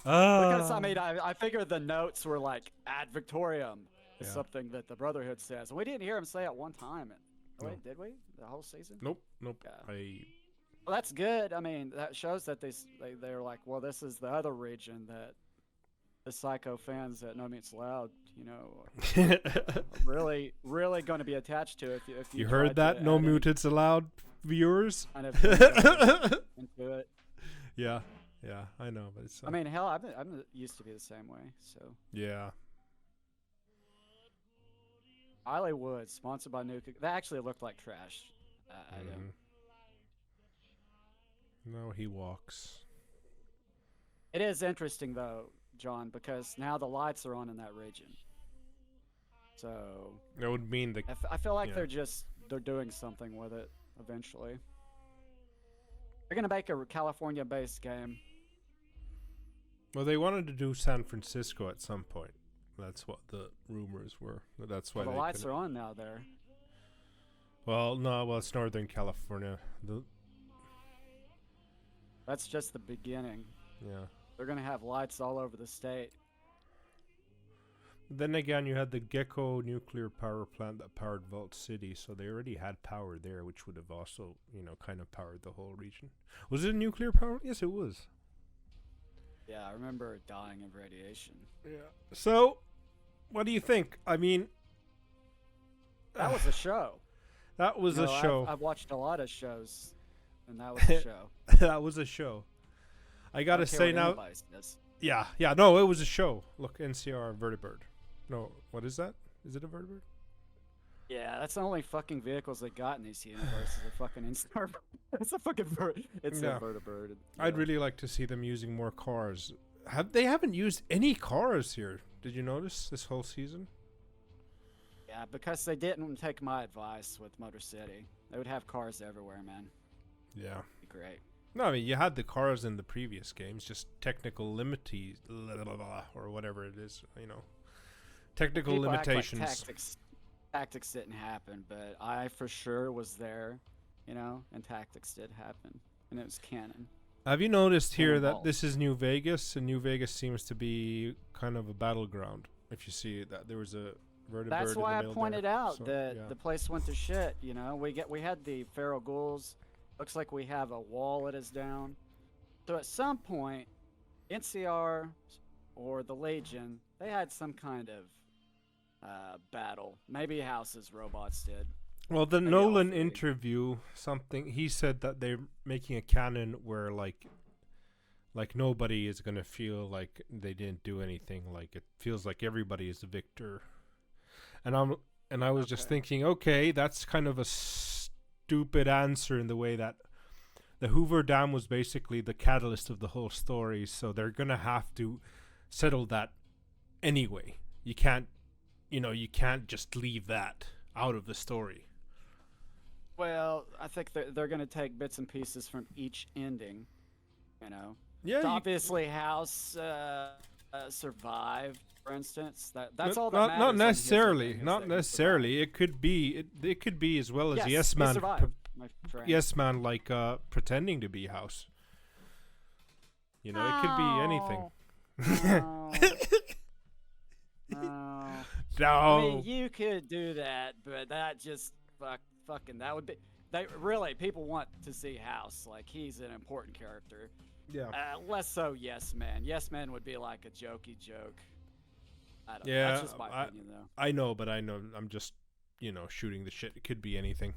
Because I mean, I figured the notes were like ad Victoriam is Yeah. something that the Brotherhood says, and we didn't hear him say it one time. No. Wait, did we? The whole season? Nope. Yeah. I Well, that's good. I mean, that shows that they're like, well, this is the other region that the psycho fans at No Meats Loud, are really, really going to be attached to. If you You heard tried that? to No add any mutants allowed, viewers. kind of into it. Yeah, I know, but it's. I mean, hell, I'm used to be the same way. So yeah. Hollywood, sponsored by Nuka. That actually looked like trash. I don't. No, he walks. It is interesting though, John, because now the lights are on in that region. So That would mean the. I feel like Yeah. they're doing something with it eventually. They're gonna make a California-based game. Well, they wanted to do San Francisco at some point. That's what the rumors were. That's why Well, the they lights couldn't- are on now there. Well, no, well, it's Northern California. That's just the beginning. Yeah. They're gonna have lights all over the state. Then again, you had the Gecko nuclear power plant that powered Vault City, so they already had power there, which would have also, kind of powered the whole region. Was it nuclear power? Yes, it was. Yeah, I remember it dying of radiation. Yeah. So, what do you think? I mean, That was a show. that was You a know, show. I've watched a lot of shows, and that was a show. That was a show. I gotta Don't care say what now. anybody says. Yeah, no, it was a show. Look, NCR Vertibird. No, what is that? Is it a vertibird? Yeah, that's the only fucking vehicles they got in these universes. A fucking instar. It's a fucking bird. It's Yeah. a vertibird. I'd really like to see them using more cars. They haven't used any cars here. Did you notice this whole season? Yeah, because they didn't take my advice with Motor City. They would have cars everywhere, man. Yeah. Be great. No, I mean you had the cars in the previous games, just technical or whatever it is, technical People act like limitations. tactics didn't happen, but I for sure was there, and tactics did happen, and it was canon. Have you noticed here that involved. this is New Vegas, and New Vegas seems to be kind of a battleground? If you see that there was a vertibird That's in the why I middle pointed there. out So, that yeah. the place went to shit. We had the feral ghouls. Looks like we have a wall that is down. So at some point, NCR or the Legion, they had some kind of battle. Maybe House's robots did. Well, the Maybe all Nolan three. interview, he said that they're making a canon where like nobody is gonna feel like they didn't do anything. Like it feels like everybody is the victor. And I was just Okay. thinking, okay, that's kind of a stupid answer in the way that the Hoover Dam was basically the catalyst of the whole story. So they're gonna have to settle that anyway. You can't just leave that out of the story. Well, I think they're going to take bits and pieces from each ending. Yeah, So obviously, House survived, for instance. That's all that not matters. not in his necessarily. ending, is Not that he necessarily. It could be. It could be as well as survived. Yes He Man. survived, my friend. Yes Man, like pretending to be House. It could be anything. No. No. No. I mean, you could do that, but that just fucking that would be. People want to see House. Like, he's an important character. Yeah. Less so Yes Man. Yes Man would be like a jokey joke. I don't know. Yeah, That's just my opinion, though. I know, but I know I'm just shooting the shit. It could be anything.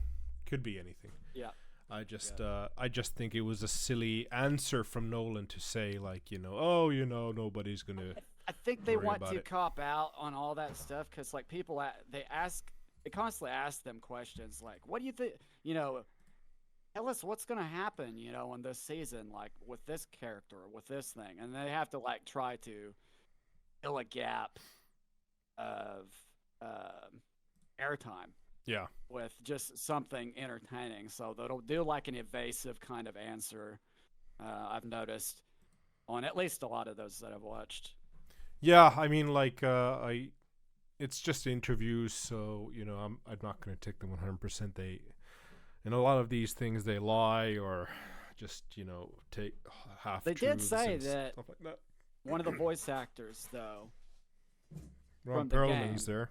Could be anything. Yeah. I just think it was a silly answer from Nolan to say like nobody's gonna. I think they worry want about to it. cop out on all that stuff because, like, people they constantly ask them questions like, "What do you think? Tell us what's gonna happen, in this season, like with this character, or with this thing," and they have to like try to fill a gap of airtime Yeah. with just something entertaining. So they'll do like an evasive kind of answer. I've noticed on at least a lot of those that I've watched. Yeah, I mean, like, it's just interviews, so I'm not gonna take them 100%. In a lot of these things, they lie or just take half. They did truths say and that stuff like that. one of the voice actors, though. Ron from the Perlman's game. there.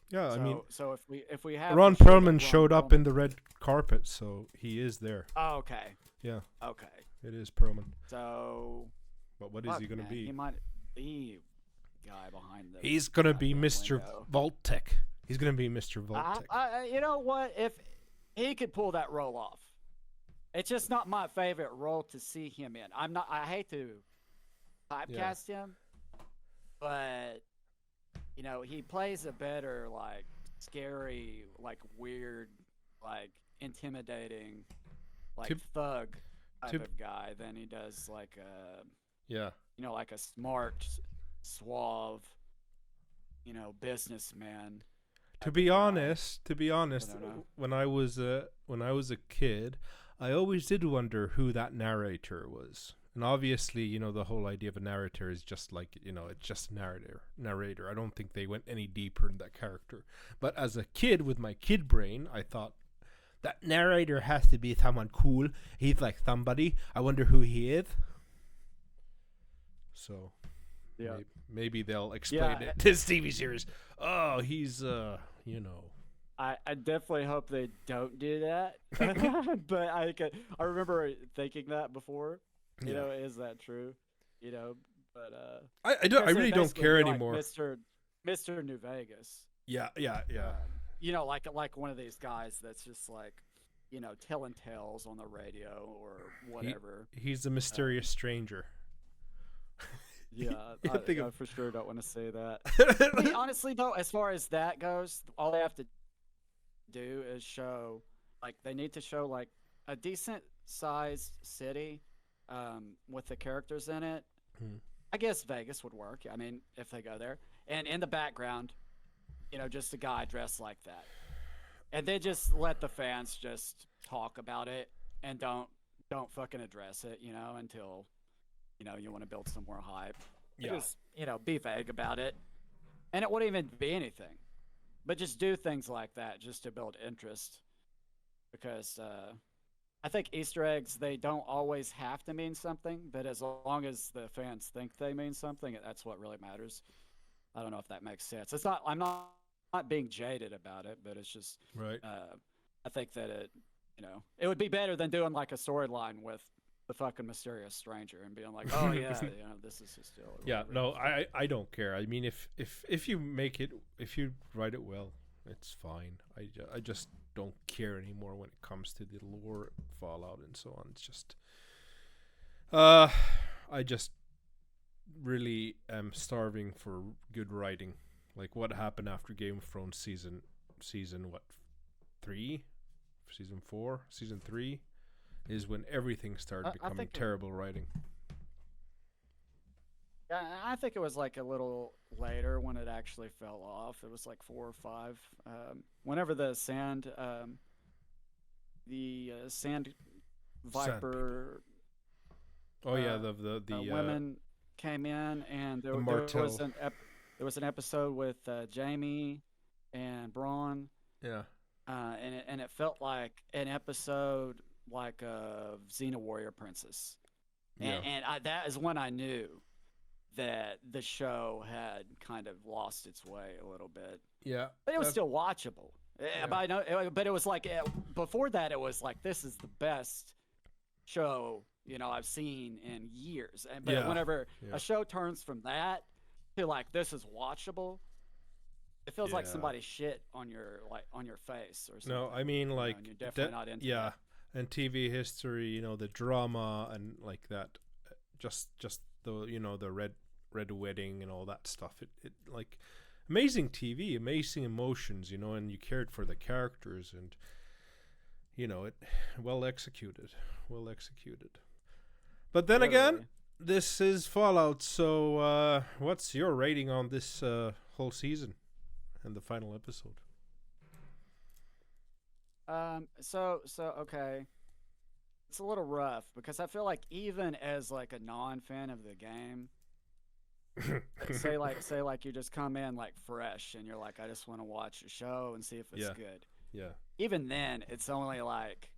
Yeah, I mean, So if we have Ron to show that Perlman showed up in Perlman- the red carpet, so he is there. Oh, okay. Yeah, Okay. it is Perlman. So But what is he gonna man, be? He might be the guy behind the. He's gonna be goddamn Mr. window. Vault-Tec. He's gonna be Mr. Vault-Tec. You know what? If he could pull that role off, it's just not my favorite role to see him in. I hate to typecast him, but he plays a better like scary, like weird, like intimidating, like Tip- thug type tip- of guy than he does like a Yeah. like a smart, suave, businessman. To be guy. honest, know. when I was a kid, I always did wonder who that narrator was. And obviously, the whole idea of a narrator is just like, it's just a narrator. I don't think they went any deeper in that character. But as a kid with my kid brain, I thought that narrator has to be someone cool. He's like somebody. I wonder who he is. So Yeah. maybe they'll explain Yeah, it. This TV series. Oh, he's I definitely hope they don't do that. But I remember thinking that before. Yeah. Is that true? But I because really it'd don't basically care be like anymore. Mr. New Vegas. Yeah. Like one of these guys that's just like, telling tales on the radio or whatever. He's a mysterious stranger. Yeah, think I of- for sure don't want to say that. I mean, honestly, though, as far as that goes, all they have to do is show, like, they need to show like a decent sized city, with the characters in it. Hmm. I guess Vegas would work. I mean, if they go there, and in the background, just a guy dressed like that, and they just let the fans just talk about it and don't fucking address it, until you want to build some more hype. Yeah. Just be vague about it, and it wouldn't even be anything, but just do things like that just to build interest, because I think Easter eggs, they don't always have to mean something, but as long as the fans think they mean something, that's what really matters. I don't know if that makes sense. It's not. I'm not being jaded about it, but it's just. Right. I think that it would be better than doing like a storyline with the fucking mysterious stranger and being like, oh yeah, this is his deal. Yeah. No, I don't care. I mean, if you make it, if you write it well, it's fine. I just don't care anymore when it comes to the lore, Fallout, and so on. It's just, I just really am starving for good writing. Like what happened after Game of Thrones season what, 3, season 4, season 3, is when everything started becoming terrible writing. Yeah, I think it was like a little later when it actually fell off. It was like 4 or 5. Whenever the sand viper. Oh yeah, the women came in, and there was an episode with Jamie and Braun. Yeah. And it felt like an episode like of Xena Warrior Princess. Yeah. And that is when I knew that the show had kind of lost its way a little bit. Yeah. But it was still watchable. Yeah. But it was like, before that, it was like, this is the best show, I've seen in years. But whenever a show turns from that to like, this is watchable, it feels like somebody shit on your face or something. No, I mean, like, and you're definitely not into that. And TV history, the drama and like that, just the the red wedding and all that stuff. It like amazing TV, amazing emotions, and you cared for the characters, and it well executed. But then again, this is Fallout, so what's your rating on this whole season and the final episode? So okay, it's a little rough because I feel like even as like a non-fan of the game, say like you just come in like fresh and you're like, I just want to watch a show and see if it's good. Yeah. Even then, it's only like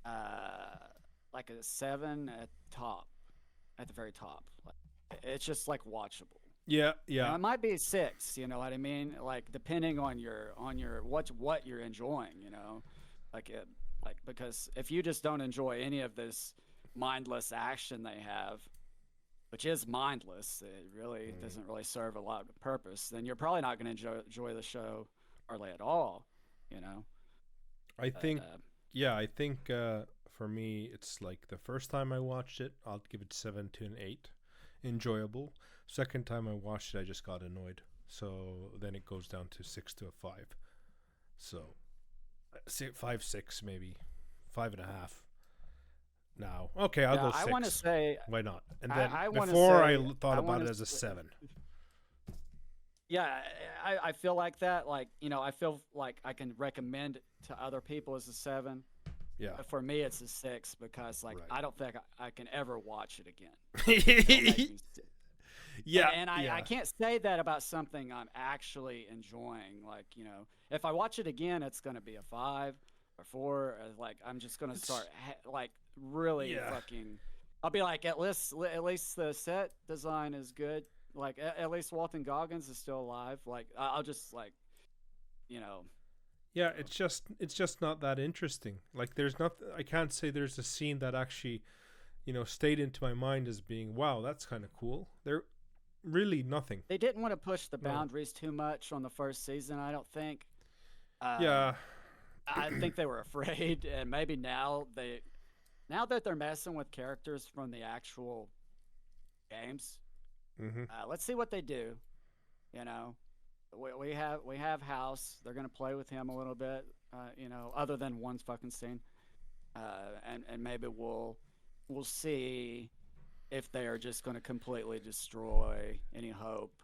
a 7 at the very top. Like, it's just like watchable. Yeah. It might be 6, you know what I mean? Like depending on your what you're enjoying, because if you just don't enjoy any of this mindless action they have, which is mindless, it really doesn't really serve a lot of purpose, then you're probably not going to enjoy the show hardly at all, I think for me, it's like the first time I watched it, I'll give it 7 to an 8. Enjoyable. Second time I watched it, I just got annoyed. So then it goes down to 6 to a 5. So 5, 6, maybe 5.5. Now, okay, I'll go 6. I want to say, why not? And then I thought about it as a 7. Yeah, I feel like that. Like, I feel like I can recommend it to other people as a 7. Yeah. But for me, it's a 6 because, like, Right. I don't think I can ever watch it again. Yeah. And I can't say that about something I'm actually enjoying. Like, if I watch it again, it's going to be a 5 or 4. Like, I'm just going to start, really fucking. I'll be like, at least the set design is good. Like, at least Walton Goggins is still alive. Like, I'll just, like, Yeah, it's just not that interesting. Like, I can't say there's a scene that actually, stayed into my mind as being, wow, that's kind of cool. There really nothing. They didn't want to push the boundaries too much on the first season, I don't think. Yeah. I think they were afraid, and maybe now that they're messing with characters from the actual games, let's see what they do. we have House. They're gonna play with him a little bit, other than one fucking scene, and maybe we'll see if they are just gonna completely destroy any hope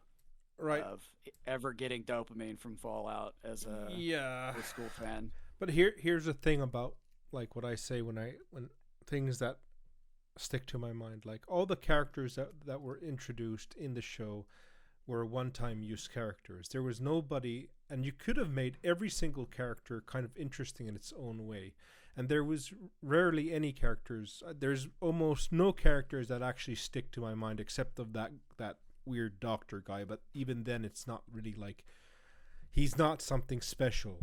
Right. of ever getting dopamine from Fallout as a Yeah. old school fan. But here's the thing about like what I say when things that stick to my mind, like all the characters that were introduced in the show were one-time use characters. There was nobody, and you could have made every single character kind of interesting in its own way. And there was rarely any characters. There's almost no characters that actually stick to my mind except of that weird doctor guy. But even then, it's not really like he's not something special,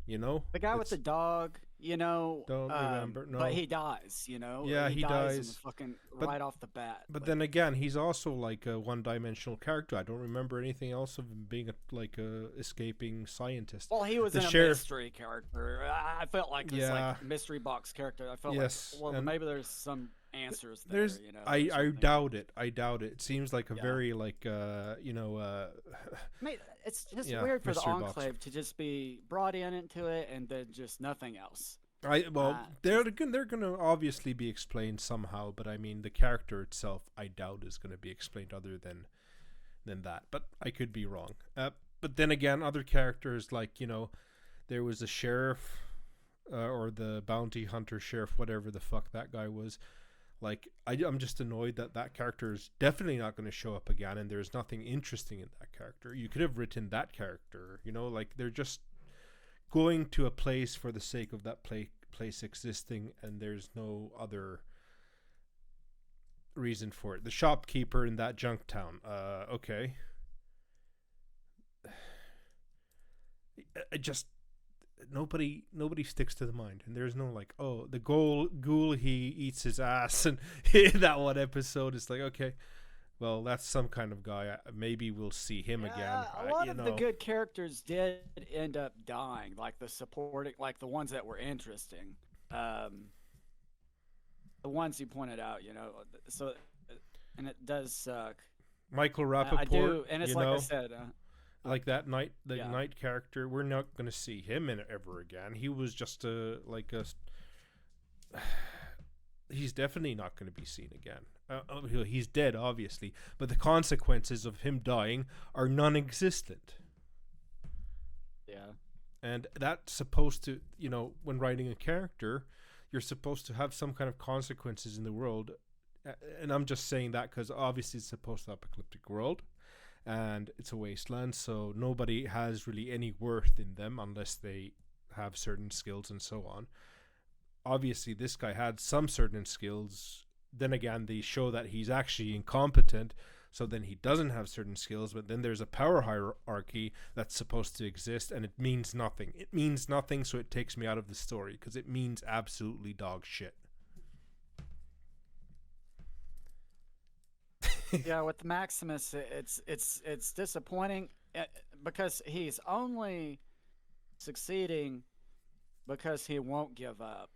you know. The guy with the dog, Don't remember. No, but he dies. Yeah, he in dies. the fucking But- right off the bat. But then again, he's also like a one-dimensional character. I don't remember anything else of him being like a escaping scientist. Well, he was The in a sheriff- mystery character. I felt like this Yeah. like mystery box character. I felt Yes, like, well, and maybe there's some answers there. There's, or I something. doubt it. I doubt it. It seems like a Yeah. very like I mean, it's just Yeah, weird for the mystery box. Enclave to just be brought into it and then just nothing else. well, they're gonna obviously be explained somehow, but I mean the character itself, I doubt is gonna be explained other than that. But I could be wrong. But then again, other characters like there was a sheriff or the bounty hunter sheriff, whatever the fuck that guy was. Like I'm just annoyed that character is definitely not going to show up again, and there's nothing interesting in that character. You could have written that character, like they're just going to a place for the sake of that place existing, and there's no other reason for it. The shopkeeper in that junk town. Okay. It just nobody sticks to the mind, and there's no like, oh, the ghoul he eats his ass, and that one episode is like, okay, well, that's some kind of guy. Maybe we'll see him again. A lot of the good characters did end up dying, like the supporting, like the ones that were interesting. The ones you pointed out, so, and it does suck. Michael Rappaport, I do, and it's like I said, like that night, the Yeah. night character, we're not going to see him ever again. He was just he's definitely not going to be seen again. He's dead, obviously, but the consequences of him dying are non-existent. yeah. And that's supposed to, when writing a character, you're supposed to have some kind of consequences in the world. And I'm just saying that because obviously it's a post-apocalyptic world and it's a wasteland, so nobody has really any worth in them unless they have certain skills and so on. Obviously, this guy had some certain skills. Then again, they show that he's actually incompetent, so then he doesn't have certain skills, but then there's a power hierarchy that's supposed to exist, and it means nothing. It means nothing, so it takes me out of the story, because it means absolutely dog shit. Yeah, with Maximus, it's disappointing because he's only succeeding because he won't give up.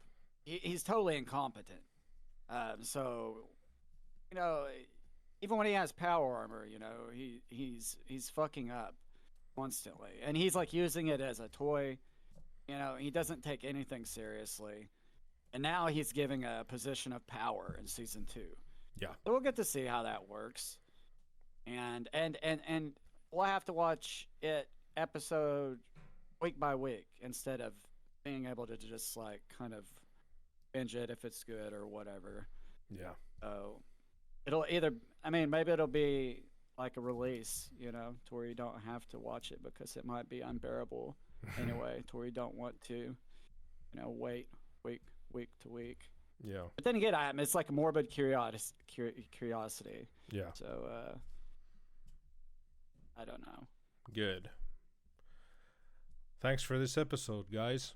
He's totally incompetent. So, even when he has power armor, he's fucking up constantly, and he's like using it as a toy. He doesn't take anything seriously, and now he's giving a position of power in season 2. Yeah. So we'll get to see how that works, and we'll have to watch it episode week by week instead of being able to just like kind of binge it if it's good or whatever. Yeah. So it'll maybe it'll be like a release, to where you don't have to watch it because it might be unbearable anyway, to where you don't want to, wait week to week. Yeah. But then again, it's like a morbid curiosity. Yeah. So I don't know. Good. Thanks for this episode, guys.